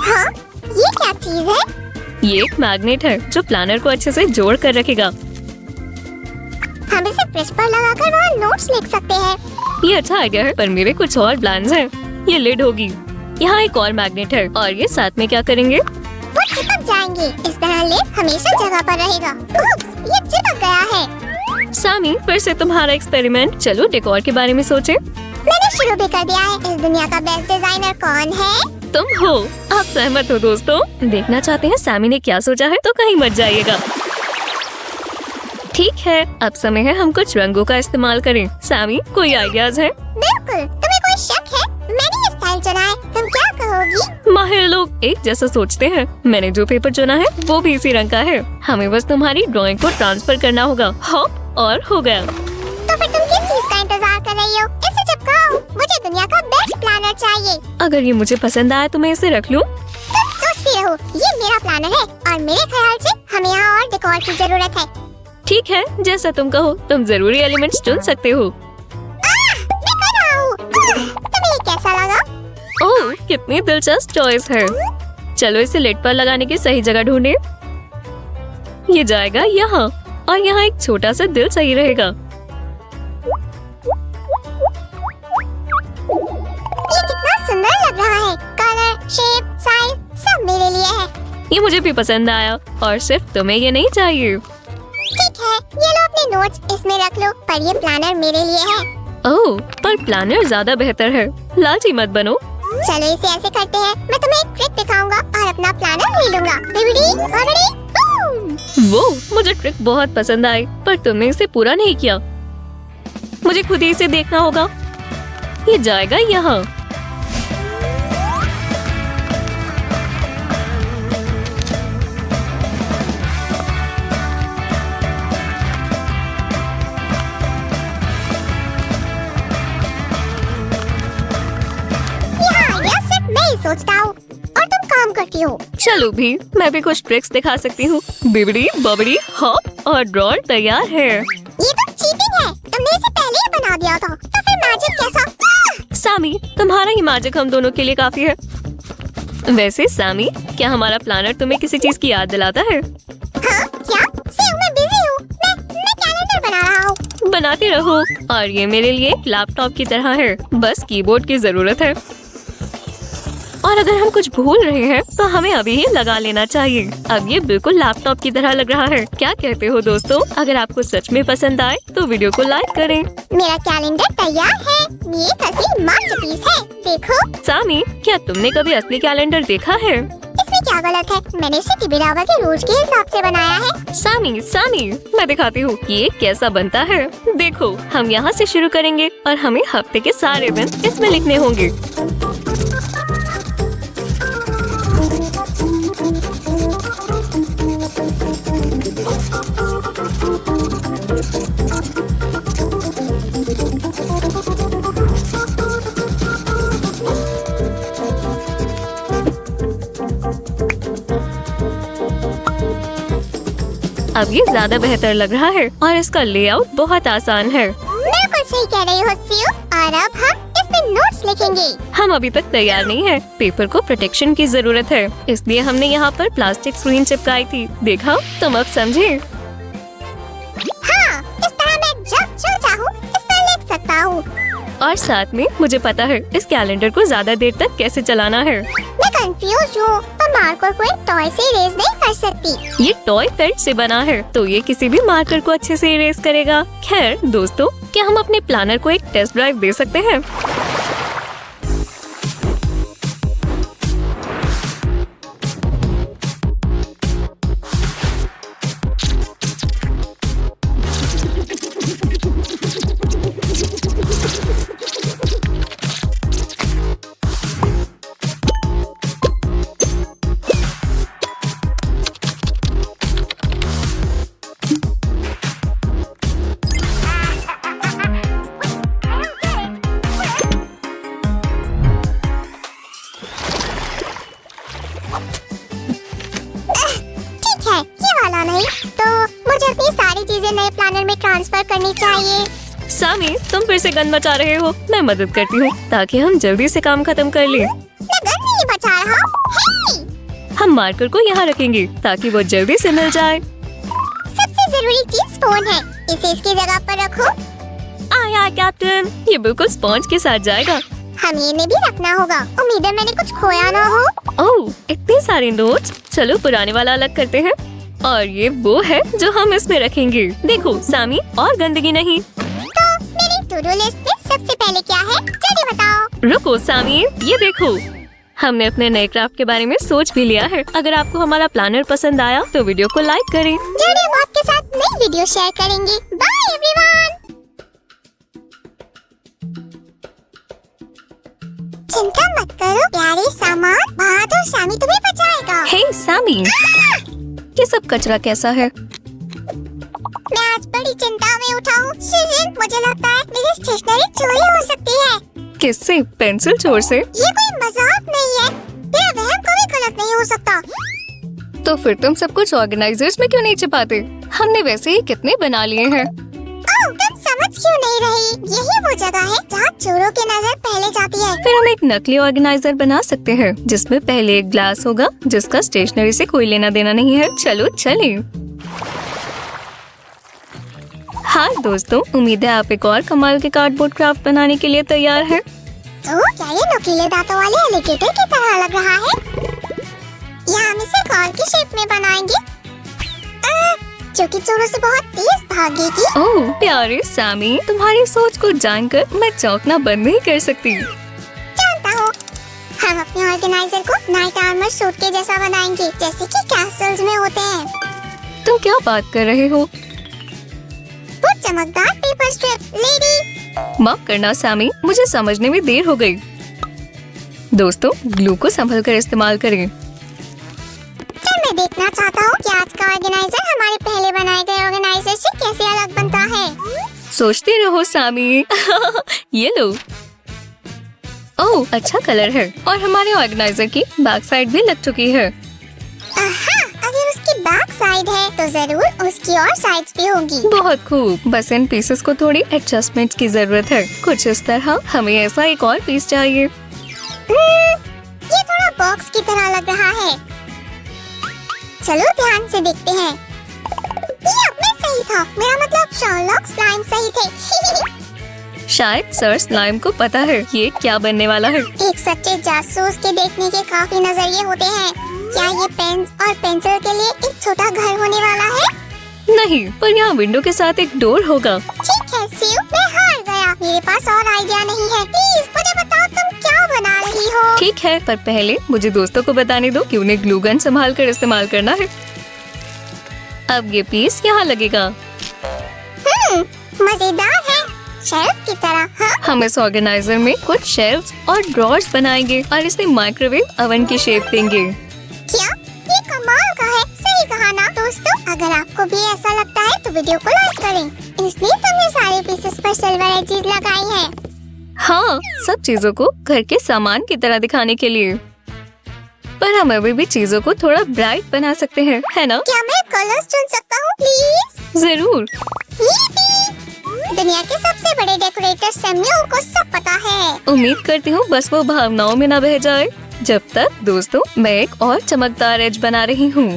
हाँ, ये क्या चीज है? ये एक मैग्नेट है जो प्लानर को अच्छे से जोड़ कर रखेगा। हम इसे ब्रश पर लगाकर वहाँ नोट्स लिख सकते हैं। ये अच्छा आइडिया है, पर मेरे कुछ और प्लान्स हैं। ये लिड होगी। यहाँ एक और मैग्नेट है और ये साथ में क्या करेंगे? वो चिपक जाएंगे। इस तरह लिड हमेशा जगह पर रहेगा। उप्स, ये चिपक गया है। सामी, फिर से तुम्हारा एक्सपेरिमेंट। चलो डेकोर के बारे में सोचें। मैंने शुरू भी कर दिया है। इस दुनिया का बेस्ट डिजाइनर कौन है? तुम हो। आप सहमत हो दोस्तों? देखना चाहते हैं सैमी ने क्या सोचा है? तो कहीं मत जाइएगा। ठीक है, अब समय है हम कुछ रंगों का इस्तेमाल करें। सैमी, कोई आइडियाज है? बिल्कुल। तुम्हें कोई शक है? मैंने ये स्टाइल चुना है। तुम क्या कहोगी? माहिर लोग एक जैसा सोचते हैं। मैंने जो पेपर चुना है वो भी इसी रंग का है। हमें बस तुम्हारी ड्राइंग को ट्रांसफर करना होगा। हॉप, और हो गया। तो फिर तुम किस चीज का इंतजार कर रही हो? इसे चिपकाओ। मुझे दुनिया का बेस्ट प्लानर चाहिए। अगर ये मुझे पसंद आया तो मैं इसे रख लूं? तुम सोचती रहो। ये मेरा प्लानर है और मेरे ख्याल से हमें यहाँ और डेकोर की जरूरत है। ठीक है, जैसा तुम कहो। तुम जरूरी एलिमेंट्स चुन सकते हो। मैं कर रहा हूँ। तुम्हें ये कैसा लगा? ओह, कितनी दिलचस्प चॉइस है। चलो इसे लिड पर लगाने की सही जगह ढूंढे। ये जाएगा यहाँ और यहाँ एक छोटा सा दिल सही रहेगा। ये कितना सुंदर लग रहा है। कलर, शेप, साइज सब मेरे लिए है। ये मुझे भी पसंद आया और सिर्फ तुम्हें ये नहीं चाहिए। ठीक है, ये लो अपने नोट्स इसमें रख लो, पर ये प्लानर मेरे लिए है। ओह, पर प्लानर ज्यादा बेहतर है। लालची मत बनो। चलो इसे ऐसे करते हैं। मैं तुम्हें एक ट्रिक दिखाऊंगा और अपना प्लानर ले लूंगा। बिबड़ी, बबड़ी, बूम। वो मुझे ट्रिक बहुत पसंद आई, पर तुमने इसे पूरा नहीं किया। मुझे खुद ही इसे देखना होगा। ये जाएगा यहाँ। सोचता हूँ और तुम काम करती हो। चलो भी, मैं भी कुछ ट्रिक्स दिखा सकती हूँ। बिबड़ी बबड़ी हॉप और ड्रॉर तैयार है। ये तो चीटिंग है। तुमने इसे पहले ही बना दिया था, तो फिर मैजिक कैसा? सामी, तुम्हारा ही मैजिक हम दोनों के लिए काफी है। वैसे सामी, क्या हमारा प्लानर तुम्हें किसी चीज की याद दिलाता है? हाँ, क्या? मैं बिजी हूँ। मैं कैलेंडर बना रहा हूँ। बनाते रहो। और ये मेरे लिए एक लैपटॉप की तरह है, बस कीबोर्ड की जरूरत है। और अगर हम कुछ भूल रहे हैं तो हमें अभी ही लगा लेना चाहिए। अब ये बिल्कुल लैपटॉप की तरह लग रहा है। क्या कहते हो दोस्तों? अगर आपको सच में पसंद आए तो वीडियो को लाइक करें। मेरा कैलेंडर तैयार है। ये एक असली मास्टरपीस है। देखो। सामी, क्या तुमने कभी असली कैलेंडर देखा है? इसमें क्या गलत है? मैंने इसे टीवी रावा के रूल्स के हिसाब से बनाया है। सामी, मैं दिखाती हूँ ये कैसा बनता है। देखो, हम यहाँ से शुरू करेंगे और हमें हफ्ते के सारे दिन इसमें लिखने होंगे। अब ये ज्यादा बेहतर लग रहा है और इसका लेआउट बहुत आसान है। बिल्कुल सही कह रही हो सियो। और अब हम इसमें नोट्स लिखेंगे। हम अभी तक तैयार नहीं है। पेपर को प्रोटेक्शन की जरूरत है, इसलिए हमने यहाँ पर प्लास्टिक स्क्रीन चिपकाई थी। देखा, तुम अब समझे? हाँ, इस तरह मैं जब जो चाहूँ इस पर लिख सकता हूँ। और साथ में मुझे पता है इस कैलेंडर को ज्यादा देर तक कैसे चलाना है। मैं कंफ्यूज हूँ, पर मार्कर को एक टॉय से इरेज नहीं कर सकती। ये टॉय पेन से बना है तो ये किसी भी मार्कर को अच्छे से इरेज करेगा। खैर दोस्तों, क्या हम अपने प्लानर को एक टेस्ट ड्राइव दे सकते हैं? ठीक है, ये वाला नहीं तो मुझे अपनी सारी चीजें नए प्लानर में ट्रांसफर करनी चाहिए। सामी, तुम फिर से गन बचा रहे हो। मैं मदद करती हूँ ताकि हम जल्दी से काम खत्म कर लें। मैं गन नहीं बचा रहा हूँ। हे! हम मार्कर को यहाँ रखेंगे ताकि वो जल्दी से मिल जाए। सबसे जरूरी चीज फोन है, इसे इसकी जगह पर रखो। आया कैप्टन, ये बिल्कुल स्पॉन्ज के साथ जाएगा। हमें इन्हें भी रखना होगा, उम्मीद है मैंने कुछ खोया ना हो। ओह, इतने सारे नोट्स। चलो पुराने वाला अलग करते हैं और ये वो है जो हम इसमें रखेंगे। देखो सामी, और गंदगी नहीं। तो मेरी टू डू लिस्ट में सबसे पहले क्या है, जल्दी बताओ। रुको सामी, ये देखो, हमने अपने नए क्राफ्ट के बारे में सोच भी लिया है। अगर आपको हमारा प्लानर पसंद आया तो वीडियो को लाइक करें। जल्दी हम आपके साथ नई वीडियो शेयर करेंगे। Bye everyone. चिंता मत करो प्यारे सामान, बहादुर सामी तुम्हें बचाएगा। हे सामी, ये सब कचरा कैसा है? मैं आज बड़ी चिंता में उठा हूँ। शिरीन, मुझे लगता है मेरी स्टेशनरी चोरी हो सकती है। किससे? पेंसिल चोर से? ये कोई मजाक नहीं है, मेरा वहम कभी गलत नहीं हो सकता। तो फिर तुम सब कुछ ऑर्गेनाइजर्स में क्यों नहीं छिपाते? हमने वैसे ही कितने बना लिए हैं। ओह, तुम समझ क्यों नहीं रही? यही वो जगह है जहाँ चोरों की नजर पहले जाती है। फिर हम एक नकली ऑर्गेनाइजर बना सकते हैं जिसमें पहले एक ग्लास होगा जिसका स्टेशनरी से कोई लेना देना नहीं है। चलो चलें। हाँ दोस्तों, उम्मीद है आप एक और कमाल के कार्डबोर्ड क्राफ्ट बनाने के लिए तैयार हैं। तो क्या ये नुकीले दांतों वाले एलिगेटर की तरह लग रहा है? या हम इसे कॉल की शेप में बनाएंगे, जो कि चोरों से बहुत तेज भागेगी। ओह प्यारे सैमी, तुम्हारी सोच को जानकर मैं चौंकना बंद नहीं कर सकती। जानता हूँ, हम अपने ऑर्गेनाइजर को नाइट आर्मर सूट के जैसा बनाएंगे, जैसे कि कैसल्स में होते हैं। तुम क्या बात कर रहे हो? वो चमकदार पेपर स्ट्रिप लेडी। माफ करना सैमी, मुझे समझने में देर हो गई। दोस्तों, ग्लू को संभल कर इस्तेमाल करें। फिर मैं देखना चाहता हूँ कि आज का ऑर्गेनाइजर हमारे पहले बनाए गए ऑर्गेनाइजर से कैसे अलग बनता है। सोचते रहो सामी। ये लो। ओह, अच्छा कलर है और हमारे ऑर्गेनाइजर की बैक साइड भी लग चुकी है। अगर उसकी बैक साइड है तो जरूर उसकी और साइड्स भी होंगी। बहुत खूब। बस इन पीसेस को थोड़ी एडजस्टमेंट की जरूरत है। कुछ इस तरह। हमें ऐसा एक और पीस चाहिए। ये थोड़ा बॉक्स की तरह लग रहा है। चलो ध्यान से देखते हैं। ये अब मैं सही था, मेरा मतलब शर्लॉक स्लाइम सही थे। शायद सर स्लाइम को पता है ये क्या बनने वाला है। एक सच्चे जासूस के देखने के काफी नजरिए होते हैं। क्या ये पेन और पेंसिल के लिए एक छोटा घर होने वाला है? नहीं, पर यहाँ विंडो के साथ एक डोर होगा। ठीक है सीव, मैं हार गया। मेरे पास और आइडिया नहीं है। प्लीज मुझे बताओ तुम क्या बना रही हो। ठीक है, पर पहले मुझे दोस्तों को बताने दो कि उन्हें ग्लू गन संभाल कर इस्तेमाल करना है। अब ये पीस यहाँ लगेगा। मजेदार है, शेल्फ की तरह। हाँ? हम इस ऑर्गेनाइजर में कुछ शेल्फ्स और ड्रॉर्स बनाएंगे और इसे माइक्रोवेव ओवन की शेप देंगे। क्या? ये कमाल का है। सही कहा ना दोस्तों। अगर आपको भी ऐसा लगता है तो वीडियो को लाइक करें। इसलिए तुमने सारे पीसेस पर सिल्वर एजेस लगाई हैं। हाँ, सब चीजों को घर के सामान की तरह दिखाने के लिए। पर हम अभी भी चीजों को थोड़ा ब्राइट बना सकते हैं, है ना? क्या मैं कलर्स चुन सकता हूँ प्लीज? जरूर। दुनिया के सबसे बड़े डेकोरेटर सैम्यूल को सब पता है। उम्मीद करती हूँ बस वो भावनाओं में न बह जाए। जब तक दोस्तों, मैं एक और चमकदार एज बना रही हूँ।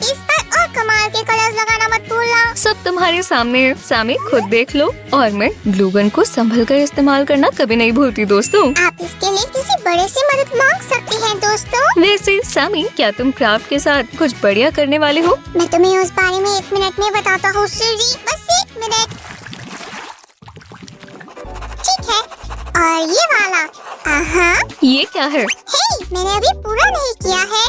पीस पर और कमाल के कलर्स लगाना मत भूलना। सब तुम्हारे सामने है सैमी, खुद देख लो। और मैं ग्लू गन को संभल कर इस्तेमाल करना कभी नहीं भूलती दोस्तों। आप इसके लिए किसी बड़े से मदद मांग सकती हैं दोस्तों। वैसे सैमी, क्या तुम क्राफ्ट के साथ कुछ बढ़िया करने वाले हो? मैं तुम्हें उस बारे में 1 मिनट में बताता हूँ श्री, बस 1 मिनट। ठीक है, और ये वाला। ये क्या है? हे, मैंने अभी पूरा नहीं किया है।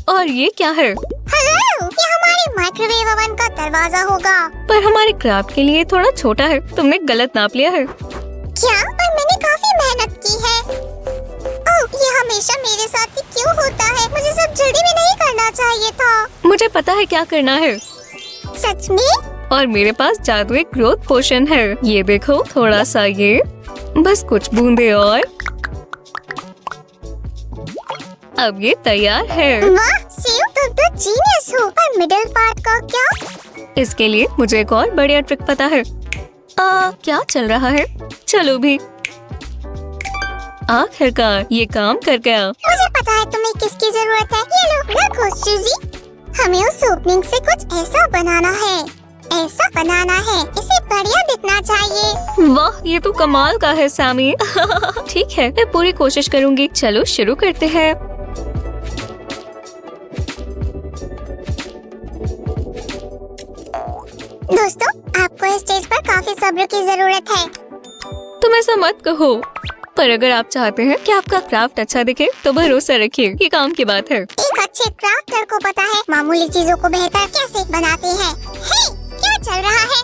और ये क्या है? हेलो, ये हमारे माइक्रोवेव ओवन का दरवाजा होगा। पर हमारे क्राफ्ट के लिए थोड़ा छोटा है, तुमने गलत नाप लिया है। क्या? पर मैंने काफी मेहनत की है। ओह, ये हमेशा मेरे साथ ही क्यों होता है? मुझे सब जल्दी में नहीं करना चाहिए था। मुझे पता है क्या करना है। सच में? और मेरे पास जादुई ग्रोथ पोशन है। ये देखो, थोड़ा सा ये, बस कुछ बूंदे और अब ये तैयार है। वाह शिव, तुम तो जीनियस हो। पर मिडिल पार्ट का क्या? इसके लिए मुझे एक और बढ़िया ट्रिक पता है। क्या चल रहा है? चलो भी, आखिरकार ये काम कर गया। मुझे पता है तुम्हें किसकी जरूरत है। ये लो, रखो सुजी। हमें उस ओपनिंग से कुछ ऐसा बनाना है, ऐसा बनाना है। इसे बढ़िया दिखना चाहिए। वाह, ये तो कमाल का है सैमी। ठीक है, मैं पूरी कोशिश करूंगी। चलो शुरू करते हैं। दोस्तों, आपको इस स्टेज पर काफी सब्र की जरूरत है। तुम ऐसा मत कहो, पर अगर आप चाहते हैं कि आपका क्राफ्ट अच्छा दिखे तो भरोसा रखिए, ये काम की बात है। एक अच्छे क्राफ्टर को पता है मामूली चीजों को बेहतर कैसे बनाते हैं। हे, क्या चल रहा है?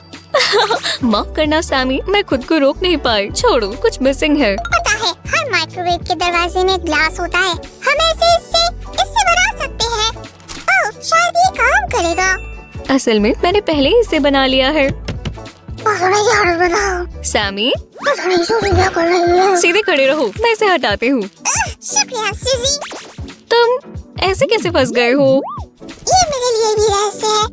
माफ करना सैमी, मैं खुद को रोक नहीं पाई। छोड़ो, कुछ मिसिंग है। पता है, हर माइक्रोवेव के दरवाजे में ग्लास होता है। हम ऐसे इससे बना सकते हैं। ओह, शायद ये काम करेगा। असल में मैंने पहले ही इसे बना लिया है। सैमी, शुक्रिया सीधे खड़े रहो, मैं इसे हटाते हूँ। सुजी। तुम ऐसे कैसे फंस गए हो? ये मेरे लिए भी रहस्य है।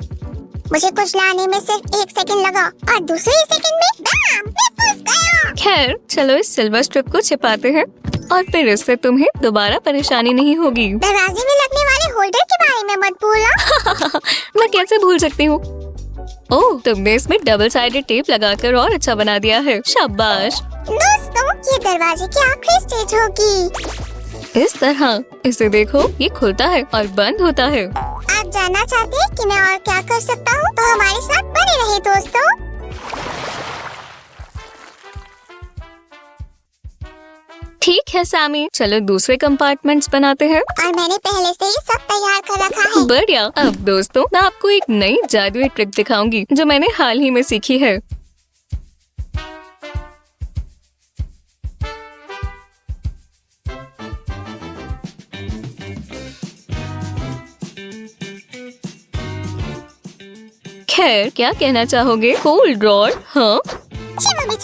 मुझे कुछ लाने में सिर्फ 1 सेकंड लगा और दूसरे सेकंड में बैम, मैं फंस गया। खैर, चलो इस सिल्वर स्ट्रिप को छिपाते हैं और फिर इससे तुम्हें दोबारा परेशानी नहीं होगी। दरवाजे में लगने वाले होल्डर के बारे में मत भूलना। मैं कैसे भूल सकती हूँ। ओह, तुमने इसमें डबल साइडेड टेप लगाकर और अच्छा बना दिया है। शाबाश। दोस्तों, ये दरवाजे की आखिरी स्टेज होगी। इस तरह इसे देखो, ये खुलता है और बंद होता है। आप जानना चाहते हैं कि मैं और क्या कर सकता हूँ? तो हमारे साथ बने रहे दोस्तों। ठीक है सैमी, चलो दूसरे कंपार्टमेंट्स बनाते हैं। और मैंने पहले से ही सब तैयार कर रखा है। बढ़िया। अब दोस्तों, मैं आपको एक नई जादुई ट्रिक दिखाऊंगी जो मैंने हाल ही में सीखी है। खैर, क्या कहना चाहोगे? Cold rod? हाँ, तुम्हें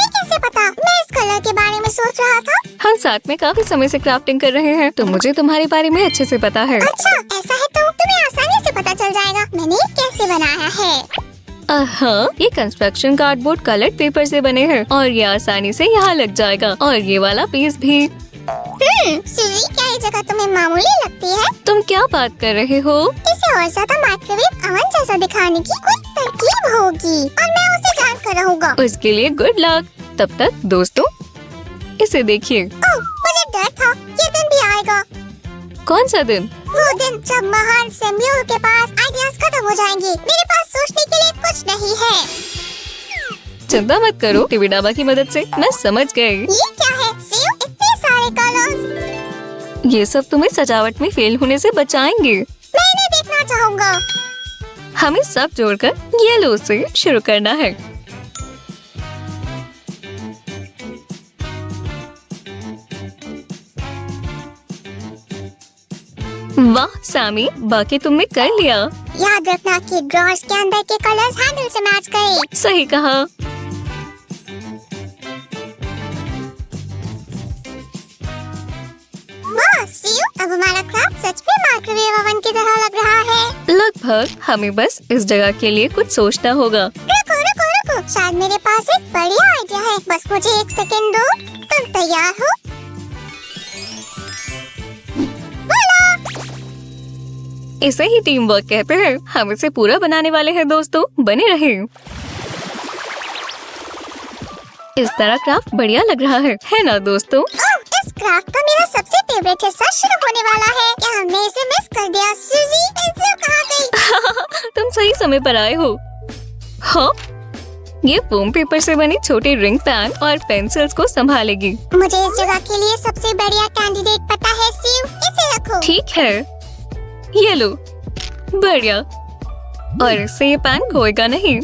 कैसे पता? मैं इस कलर के बारे में सोच रहा था। हम साथ में काफी समय से क्राफ्टिंग कर रहे हैं, तो मुझे तुम्हारे बारे में अच्छे से पता है। अच्छा, ऐसा है तो तुम्हें आसानी से पता चल जाएगा मैंने ये कैसे बनाया है। हाँ, ये कंस्ट्रक्शन कार्डबोर्ड कलर्ड पेपर से बने हैं और ये आसानी से यहाँ लग जाएगा। और ये वाला पीस भी। सुजी, क्या ये जगह तुम्हें मामूली लगती है? तुम क्या बात कर रहे हो? इसे और ज्यादा माइक्रोवेव ओवन जैसा दिखाने की कोई तरकीब होगी और मैं उसे जान कर रहूँगा। उसके लिए गुड लक। तब तक दोस्तों, इसे देखिए। ओह, मुझे डर था ये दिन भी आएगा। कौन सा दिन? वो दिन जब महान सैम्यूल के पास आइडियाज खत्म हो जाएंगे। मेरे पास सोचने के लिए कुछ नहीं है। चिंता मत करो, टीवी डाबा की मदद से मैं समझ गई। ये क्या है शिव? इतने सारे कलर्स। ये सब तुम्हें सजावट में फेल होने से बचाएंगे। मैं इन्हें देखना चाहूँगा। हमें सब जोड़कर येलो से शुरू करना है। वाह सैमी, बाकी तुमने कर लिया। याद रखना कि ड्रॉर्स के अंदर के कलर्स हैंडल से मैच करें। सही कहा। वाह शिव, अब हमारा क्राफ्ट सच में माइक्रोवेव ओवन की तरह लग रहा है। लगभग। हमें बस इस जगह के लिए कुछ सोचना होगा। रुको रुको रुको, शायद मेरे पास एक बढ़िया आइडिया है। बस मुझे 1 सेकंड दो। तुम तैयार हो? इसे ही टीम वर्क कहते हैं। हम इसे पूरा बनाने वाले हैं दोस्तों, बने रहें। इस तरह क्राफ्ट बढ़िया लग रहा है ना दोस्तों? इस क्राफ्ट का मेरा सबसे फेवरेट हिस्सा शुरू होने वाला है। क्या हमने इसे मिस कर दिया? सूजी पेंसिल कहाँ गई? तुम सही समय पर आए हो। हाँ, ये फोम पेपर से बनी छोटी रिंग पेन और पेंसिल्स को संभालेगी। मुझे इस जगह के लिए सबसे बढ़िया कैंडिडेट पता है सीव, इसे रखो। ठीक है, ये लो, बढ़िया। और इससे ये पेन खोएगा नहीं।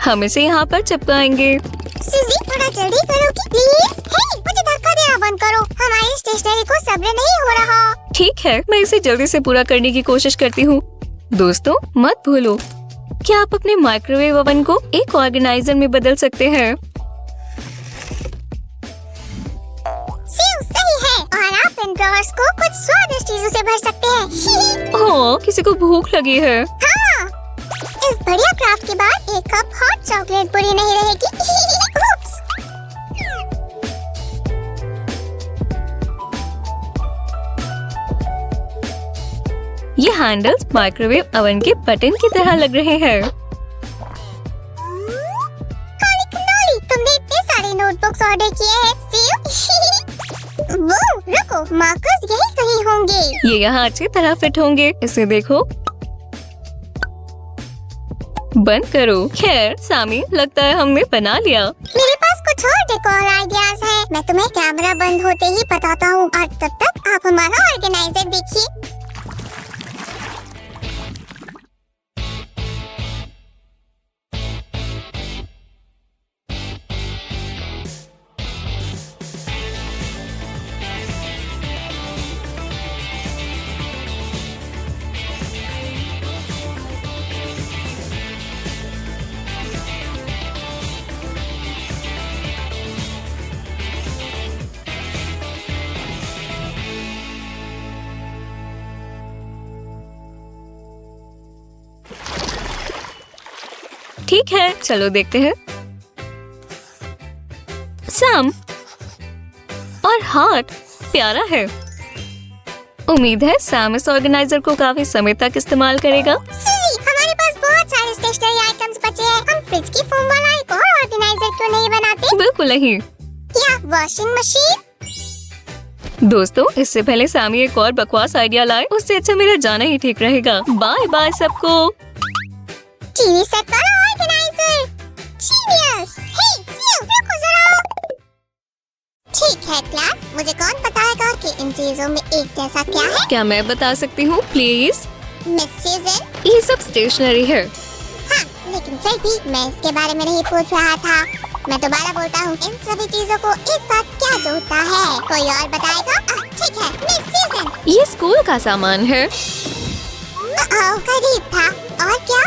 हम इसे यहाँ पर चिपकाएंगे। सूजी थोड़ा जल्दी करोगी प्लीज? हे, मुझे धक्का देना बंद करो। हमारी स्टेशनरी को सब्र नहीं हो रहा। ठीक है, मैं इसे जल्दी से पूरा करने की कोशिश करती हूँ। दोस्तों मत भूलो, क्या आप अपने माइक्रोवेव ओवन को एक ऑर्गेनाइजर में बदल सकते हैं? सीव सही है, और आप इन ड्रॉर्स को कुछ स्वादिष्ट चीजों से भर सकते हैं। ओह, किसी को भूख लगी है। हाँ, इस बढ़िया क्राफ्ट के बाद एक कप हॉट चॉकलेट बुरी नहीं रहेगी। Oops! ये हैंडल्स माइक्रोवेव ओवन के बटन की तरह लग रहे हैं। काली कनोली, तुमने इतने सारे नोटबुक्स ऑर्डर किए हैं सीव। वो रुको, मार्कर्स यही कहीं होंगे। ये यहाँ अच्छी तरह फिट होंगे, इसे देखो। बंद करो। खैर सामी, लगता है हमने बना लिया। मेरे पास कुछ और डेकोर आइडियाज हैं। मैं तुम्हें कैमरा बंद होते ही बताता हूँ, और तब तक आप हमारा ऑर्गेनाइजर देखिए। ठीक है, चलो देखते हैं। सैम और हार्ट प्यारा है। उम्मीद है सैम इस ऑर्गेनाइजर को काफी समय तक इस्तेमाल करेगा। सूजी, हमारे पास बहुत सारे स्टेशनरी आइटम्स बचे हैं। हम फ्रिज की फोम वाला एक और ऑर्गेनाइजर क्यों नहीं बनाते? बिल्कुल नहीं। या वॉशिंग मशीन? दोस्तों, इससे पहले सैमी एक और बकवास आइडिया लाए, उससे अच्छा मेरा जाना ही ठीक रहेगा। बाय बाय सबको। टीवी सेट वाला ऑर्गेनाइजर, जीनियस। हे सीव, रुको जरा। ठीक है क्लास, मुझे कौन बताएगा कि इन चीजों में एक जैसा क्या है? क्या मैं बता सकती हूँ प्लीज? मिस सूजन। ये सब स्टेशनरी है। हाँ, लेकिन फिर भी मैं इसके बारे में नहीं पूछ रहा था। मैं दोबारा बोलता हूँ, इन सभी चीजों को एक साथ क्या जोड़ता है? कोई और बताएगा? ठीक है, मिस सूजन। ये स्कूल का सामान है। करीब था। और क्या?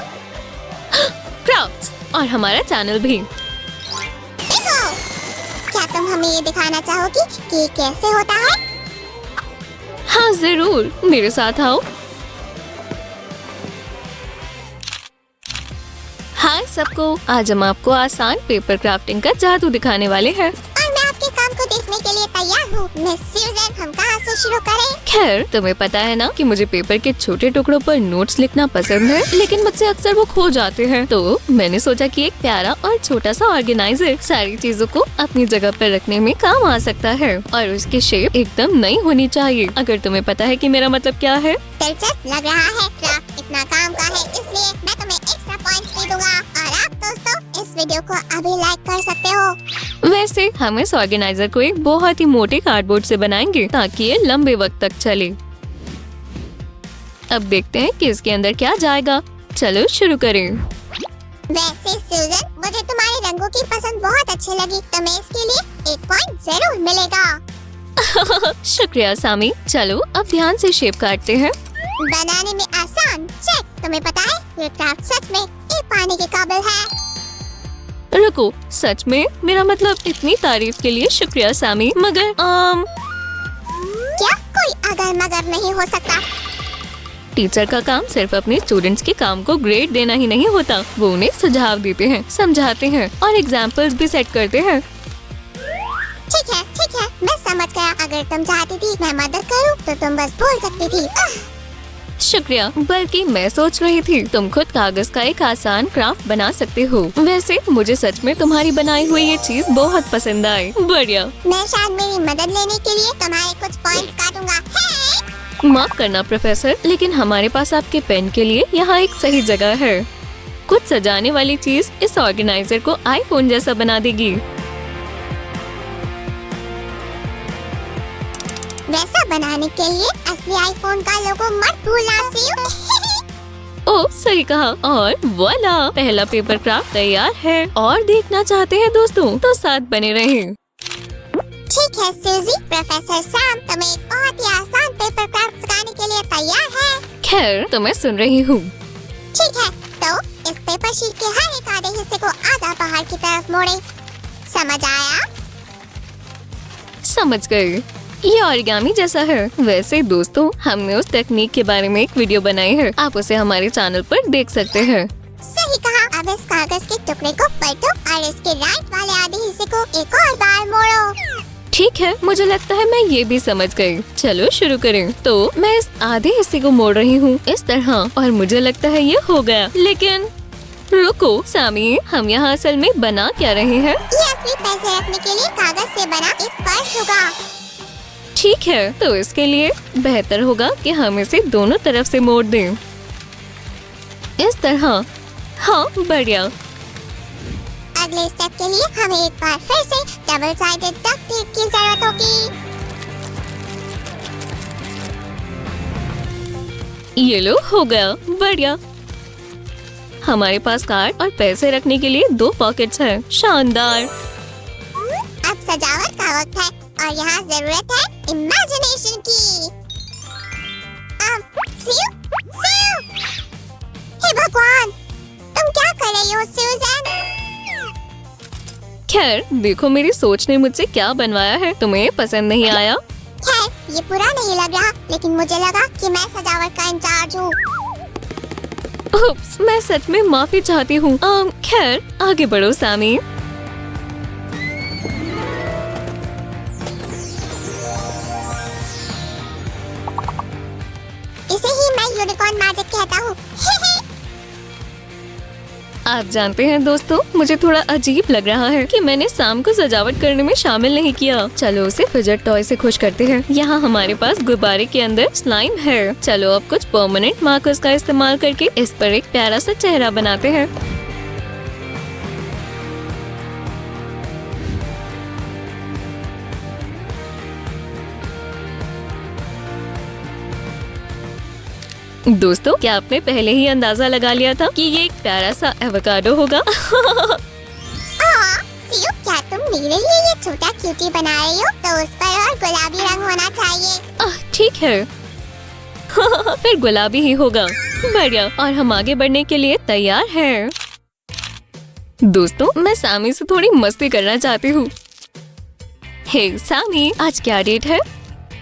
क्राफ्ट्स और हमारा चैनल भी। देखो, क्या तुम हमें ये दिखाना चाहोगी कि ये कैसे होता है? हाँ जरूर, मेरे साथ आओ। हाय सबको, आज हम आपको आसान पेपर क्राफ्टिंग का जादू दिखाने वाले हैं। और मैं आपके काम को देखने के लिए तैयार हूँ। मिस सूजन, हम कहाँ से शुरू करें? खैर, तुम्हें पता है ना कि मुझे पेपर के छोटे टुकड़ों पर नोट्स लिखना पसंद है, लेकिन मुझसे अक्सर वो खो जाते हैं। तो मैंने सोचा कि एक प्यारा और छोटा सा ऑर्गेनाइजर सारी चीजों को अपनी जगह पर रखने में काम आ सकता है, और उसकी शेप एकदम नई होनी चाहिए। अगर तुम्हें पता है कि मेरा मतलब क्या है। दिलचस्प लग रहा है। क्राफ्ट इतना काम का है, इसलिए मैं तुम्हें एक्स्ट्रा पॉइंट्स भी दूंगा। और आप दोस्तों इस वीडियो को अभी लाइक कर सकते हो। वैसे हम इस ऑर्गेनाइजर को एक बहुत ही मोटे कार्डबोर्ड से बनाएंगे ताकि ये लंबे वक्त तक चले। अब देखते हैं कि इसके अंदर क्या जाएगा। चलो शुरू करें। वैसे सूजन, मुझे तुम्हारे रंगों की पसंद बहुत अच्छी लगी, तो मैं इसके लिए एक पॉइंट जरूर मिलेगा। शुक्रिया सामी। चलो अब ध्यान से शेप काटते हैं। बनाने में आसान, चेक। तुम्हें पता है, ये क्राफ्ट सच में एक पाने के काबिल है। रुको, सच में? मेरा मतलब इतनी तारीफ के लिए शुक्रिया सामी, मगर क्या कोई अगर मगर नहीं हो सकता? टीचर का काम सिर्फ अपने स्टूडेंट्स के काम को ग्रेड देना ही नहीं होता, वो उन्हें सुझाव देते हैं, समझाते हैं और एग्जाम्पल्स भी सेट करते हैं। ठीक है, मैं समझ गया। अगर तुम चाहती थी मैं मदद करूं, तो तुम बस बोल सकती थी। शुक्रिया। बल्कि मैं सोच रही थी तुम खुद कागज का एक आसान क्राफ्ट बना सकते हो। वैसे मुझे सच में तुम्हारी बनाई हुई ये चीज बहुत पसंद आई। बढ़िया। मैं शायद मेरी मदद लेने के लिए तुम्हारे कुछ पॉइंट्स काटूंगा। हे! माफ करना प्रोफेसर, लेकिन हमारे पास आपके पेन के लिए यहाँ एक सही जगह है। कुछ सजाने वाली चीज इस ऑर्गेनाइजर को आईफोन जैसा बना देगी। वैसा बनाने के लिए असली आईफोन का लोगो मत भूलना सीयू। ओ सही कहा। और वाला पहला पेपर क्राफ्ट तैयार है। और देखना चाहते हैं दोस्तों तो साथ बने रहें। ठीक है सूजी, प्रोफेसर सैम तुम्हें एक बहुत ही आसान पेपर क्राफ्ट सिखाने के लिए तैयार है। खैर तो मैं सुन रही हूँ। ठीक है, तो इस पेपर शीट के हर एक आधे हिस्से को आधा बाहर की तरफ मोड़े। समझ आया? समझ गए। ये ऑरिगामी जैसा है। वैसे दोस्तों हमने उस तकनीक के बारे में एक वीडियो बनाई है, आप उसे हमारे चैनल पर देख सकते हैं। सही कहा। अब इस कागज के टुकड़े को पलटो और इसके राइट वाले आधे हिस्से को एक और बार मोड़ो। ठीक है, मुझे लगता है मैं ये भी समझ गई। चलो शुरू करें। तो मैं इस आधे हिस्से को मोड़ रही हूँ इस तरह, और मुझे लगता है ये हो गया। लेकिन रुको सामी, हम यहाँ असल में बना क्या रहे हैं? ये असली पैसे रखने के लिए कागज से बना एक पर्स होगा। ठीक है, तो इसके लिए बेहतर होगा कि हम इसे दोनों तरफ से मोड़ दें इस तरह। हाँ बढ़िया। अगले स्टेप के लिए हमें एक बार फिर से डबल साइडेड डक्ट टेप की जरूरत होगी। ये लो हो गया। बढ़िया। हमारे पास कार्ड और पैसे रखने के लिए 2 पॉकेट्स हैं। शानदार। अब सजावट का वक्त है और यहाँ जरूरत है इमेजिनेशन की। CU, CU! हे भगवान, तुम क्या कर रही हो सूजन? खैर देखो मेरी सोच ने मुझसे क्या बनवाया है। तुम्हें पसंद नहीं आया? खैर ये बुरा नहीं लग रहा, लेकिन मुझे लगा कि मैं सजावट का इंचार्ज हूँ। उप्स, मैं सच में माफी चाहती हूँ। खैर आगे बढ़ो सामी। इसे ही मैं यूनिकॉर्न मैजिक कहता हूँ। आप जानते हैं दोस्तों, मुझे थोड़ा अजीब लग रहा है कि मैंने शाम को सजावट करने में शामिल नहीं किया। चलो उसे फिजट टॉय से खुश करते हैं। यहाँ हमारे पास गुब्बारे के अंदर स्लाइम है। चलो अब कुछ परमानेंट मार्कर्स का इस्तेमाल करके इस पर एक प्यारा सा चेहरा बनाते हैं। दोस्तों क्या आपने पहले ही अंदाजा लगा लिया था कि ये एक प्यारा सा एवोकाडो होगा? सीयू, क्या तुम मेरे लिए ये छोटा क्यूटी बना रही हो? तो उस पर और गुलाबी रंग होना चाहिए। ठीक है। फिर गुलाबी ही होगा। बढ़िया। और हम आगे बढ़ने के लिए तैयार हैं। दोस्तों मैं सामी से थोड़ी मस्ती करना चाहती हूँ। हे सामी, आज क्या डेट है?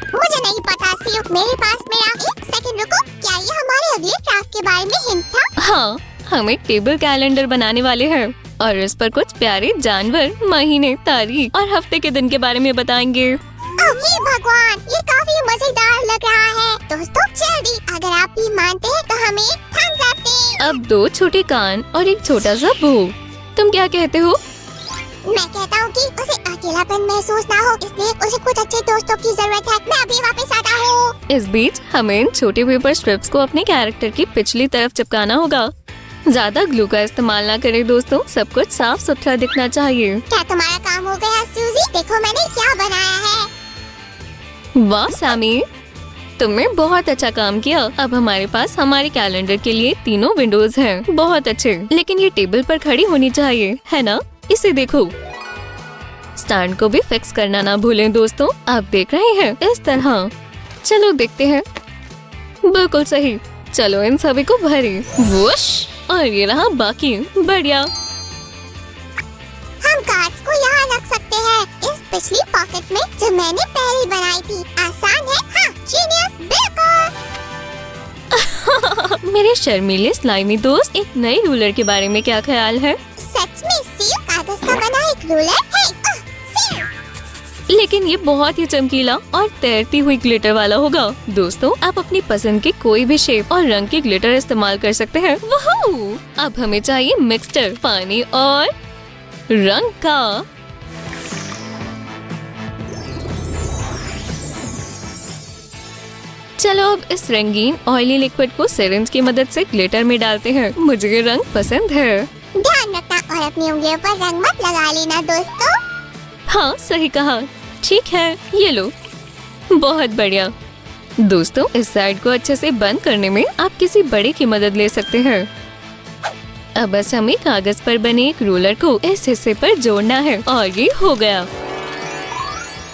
मुझे नहीं पता सीयू, मेरे पास मेरा एक सेकंड रुको। क्या ये हमारे अगले क्राफ्ट के बारे में हिंट था? हाँ, हम एक टेबल कैलेंडर बनाने वाले हैं और इस पर कुछ प्यारे जानवर, महीने, तारीख और हफ्ते के दिन के बारे में बताएंगे। हे भगवान, ये काफी मजेदार लग रहा है। दोस्तों जल्दी, अगर आप भी मानते हैं तो हमें थम्स अप दें। अब 2 छोटे कान और एक छोटा सा भूख। तुम क्या कहते हो? मैं कहता हूँ कि उसे अकेलापन महसूस ना हो, इसलिए उसे कुछ अच्छे दोस्तों की जरूरत है। मैं अभी वापस आता हूँ। इस बीच हमें इन छोटे पेपर स्ट्रिप्स को अपने कैरेक्टर की पिछली तरफ चिपकाना होगा। ज्यादा ग्लू का इस्तेमाल ना करें दोस्तों, सब कुछ साफ सुथरा दिखना चाहिए। क्या तुम्हारा काम हो गया सूजी? देखो मैंने क्या बनाया है। वाह सामी, तुमने बहुत अच्छा काम किया। अब हमारे पास हमारे कैलेंडर के लिए 3 विंडोज हैं। बहुत अच्छे, लेकिन ये टेबल पर खड़ी होनी चाहिए, है ना? इसे देखो। स्टैंड को भी फिक्स करना ना भूलें दोस्तों। आप देख रहे हैं इस तरह। चलो देखते हैं। बिल्कुल सही। चलो इन सभी को भरें। वुश! और ये रहा बाकी। बढ़िया। हम कार्ड्स को यहाँ रख सकते हैं, इस पिछली पॉकेट में जो मैंने पहले बनाई थी। आसान है? हाँ, जीनियस, बिल्कुल। मेरे शर्मीले स्लाइमी दोस्त, एक नए रूलर के बारे में क्या ख्याल है? सच में सीयू, कागज का बना एक रूलर है। लेकिन ये बहुत ही चमकीला और तैरती हुई ग्लिटर वाला होगा। दोस्तों, आप अपनी पसंद के कोई भी शेप और रंग की ग्लिटर इस्तेमाल कर सकते हैं। वहू! अब हमें चाहिए मिक्सचर, पानी और रंग का। चलो अब इस रंगीन ऑयली लिक्विड को सिरिंज की मदद से ग्लिटर में डालते हैं। मुझे ये रंग पसंद है। ध्यान रखना और अपनी उंगलियों पर रंग मत लगा लेना दोस्तों। हाँ, सही कहा। ठीक है, ये लो। बहुत बढ़िया। दोस्तों, इस साइड को अच्छे से बंद करने में आप किसी बड़े की मदद ले सकते हैं। अब बस हमें कागज पर बने एक रोलर को इस हिस्से पर जोड़ना है और ये हो गया।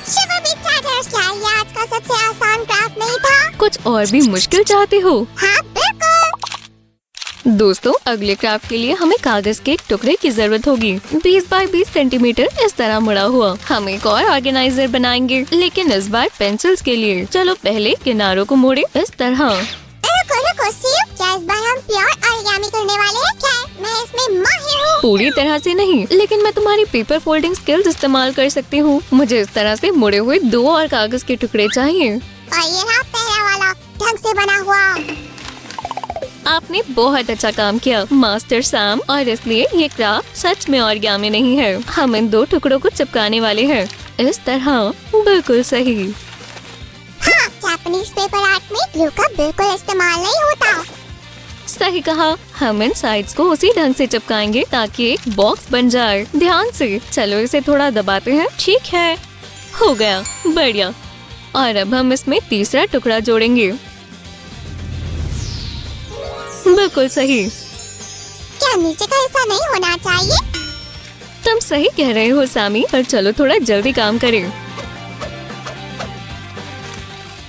शिवर बिग चार्टर्स, क्या ये आज का सबसे आसान क्राफ्ट नहीं था? कुछ और भी मुश्किल चाहते हो? हाँ बिल्कुल। दोस्तों, अगले क्राफ्ट के लिए हमें कागज के एक टुकड़े की जरूरत होगी। 20 बाय 20 सेंटीमीटर इस तरह मुड़ा हुआ। हम एक और ऑर्गेनाइजर बनाएंगे, लेकिन इस बार पेंसिल्स के लिए। चलो पहले किनारों को मोड़े इस तरह। रुको सीव, क्या इस बार हम प्योर ऑरिगामी करने वाले हैं? क्या मैं इसमें माहिर हूँ? पूरी तरह से नहीं, लेकिन मैं तुम्हारी पेपर फोल्डिंग स्किल्स इस्तेमाल कर सकती हूँ। मुझे इस तरह से मुड़े हुए 2 और कागज के टुकड़े चाहिए। और ये रहा पहला वाला, ढंग से बना हुआ। आपने बहुत अच्छा काम किया मास्टर सैम, और इसलिए ये क्राफ्ट सच में ऑरिगामी नहीं है। हम इन 2 टुकड़ों को चिपकाने वाले हैं इस तरह। बिल्कुल सही। हाँ, जापानीज पेपर आर्ट में ग्लू का बिल्कुल इस्तेमाल नहीं होता। सही कहा। हम इन साइड्स को उसी ढंग से चिपकाएंगे ताकि एक बॉक्स बन जाए। ध्यान से। चलो इसे थोड़ा दबाते हैं। ठीक है, हो गया। बढ़िया। और अब हम इसमें तीसरा टुकड़ा जोड़ेंगे। बिल्कुल सही। क्या नीचे का हिस्सा नहीं होना चाहिए? तुम सही कह रहे हो सामी, पर चलो थोड़ा जल्दी काम करें।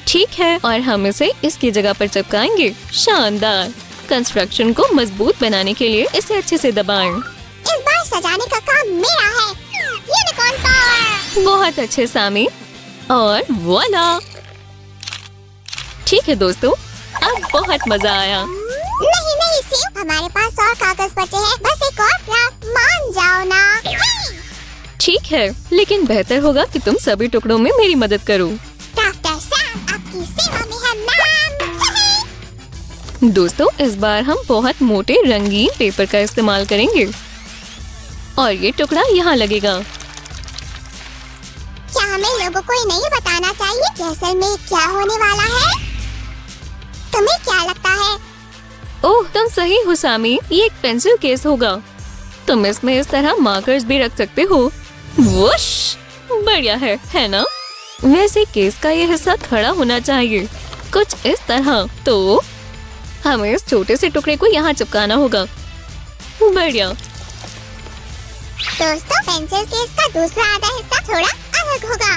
ठीक है, और हम इसे इसकी जगह पर चिपकाएंगे। शानदार। कंस्ट्रक्शन को मजबूत बनाने के लिए इसे अच्छे से दबाएं। इस बार सजाने का काम मेरा है। Unicorn power. बहुत अच्छे सामी। और वॉला। ठीक है दोस्तों, अब बहुत मजा आया। नहीं सीव, हमारे पास और कागज बचे हैं। बस एक और क्राफ्ट, मान जाओ ना। ठीक है, लेकिन बेहतर होगा कि तुम सभी टुकड़ों में मेरी मदद करो। क्राफ्टर सैम आपकी सेवा में है मैम। दोस्तों, इस बार हम बहुत मोटे रंगीन पेपर का इस्तेमाल करेंगे और ये टुकड़ा यहाँ लगेगा। क्या हमें लोगों को ये नहीं बताना चाहिए कि असल में क्या होने वाला है? तुम्हें क्या लगता है? ओह, तुम सही हो सामी। ये एक पेंसिल केस होगा। तुम इसमें इस तरह मार्कर्स भी रख सकते हो। वुश! बढ़िया है ना? वैसे केस का ये हिस्सा खड़ा होना चाहिए, कुछ इस तरह। तो हमें इस छोटे से टुकड़े को यहाँ चिपकाना होगा। बढ़िया। दोस्तों, पेंसिल केस का दूसरा आधा हिस्सा थोड़ा अलग होगा।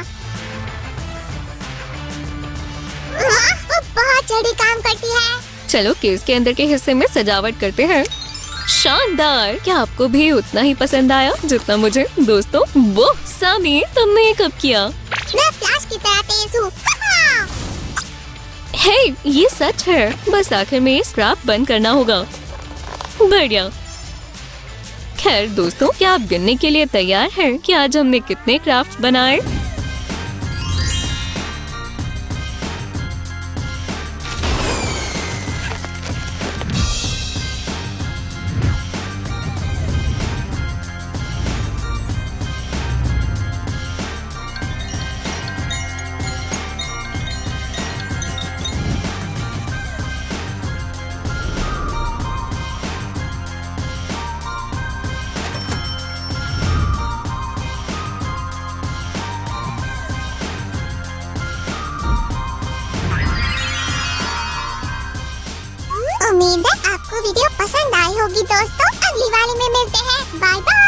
वो बहुत जल्दी काम करती है। चलो केस के अंदर के हिस्से में सजावट करते हैं। शानदार। क्या आपको भी उतना ही पसंद आया जितना मुझे? दोस्तों, वो सामी, तुमने ये कब किया? मैं फ्लैश की तरह तेज हूँ। हे, ये सच है। बस आखिर में ये स्क्रैप बंद करना होगा। बढ़िया। खैर दोस्तों, क्या आप गिनने के लिए तैयार हैं कि आज हमने कितने क्राफ्ट बनाए? उम्मीद है आपको वीडियो पसंद आई होगी दोस्तों। अगली वाली में मिलते हैं। Bye bye.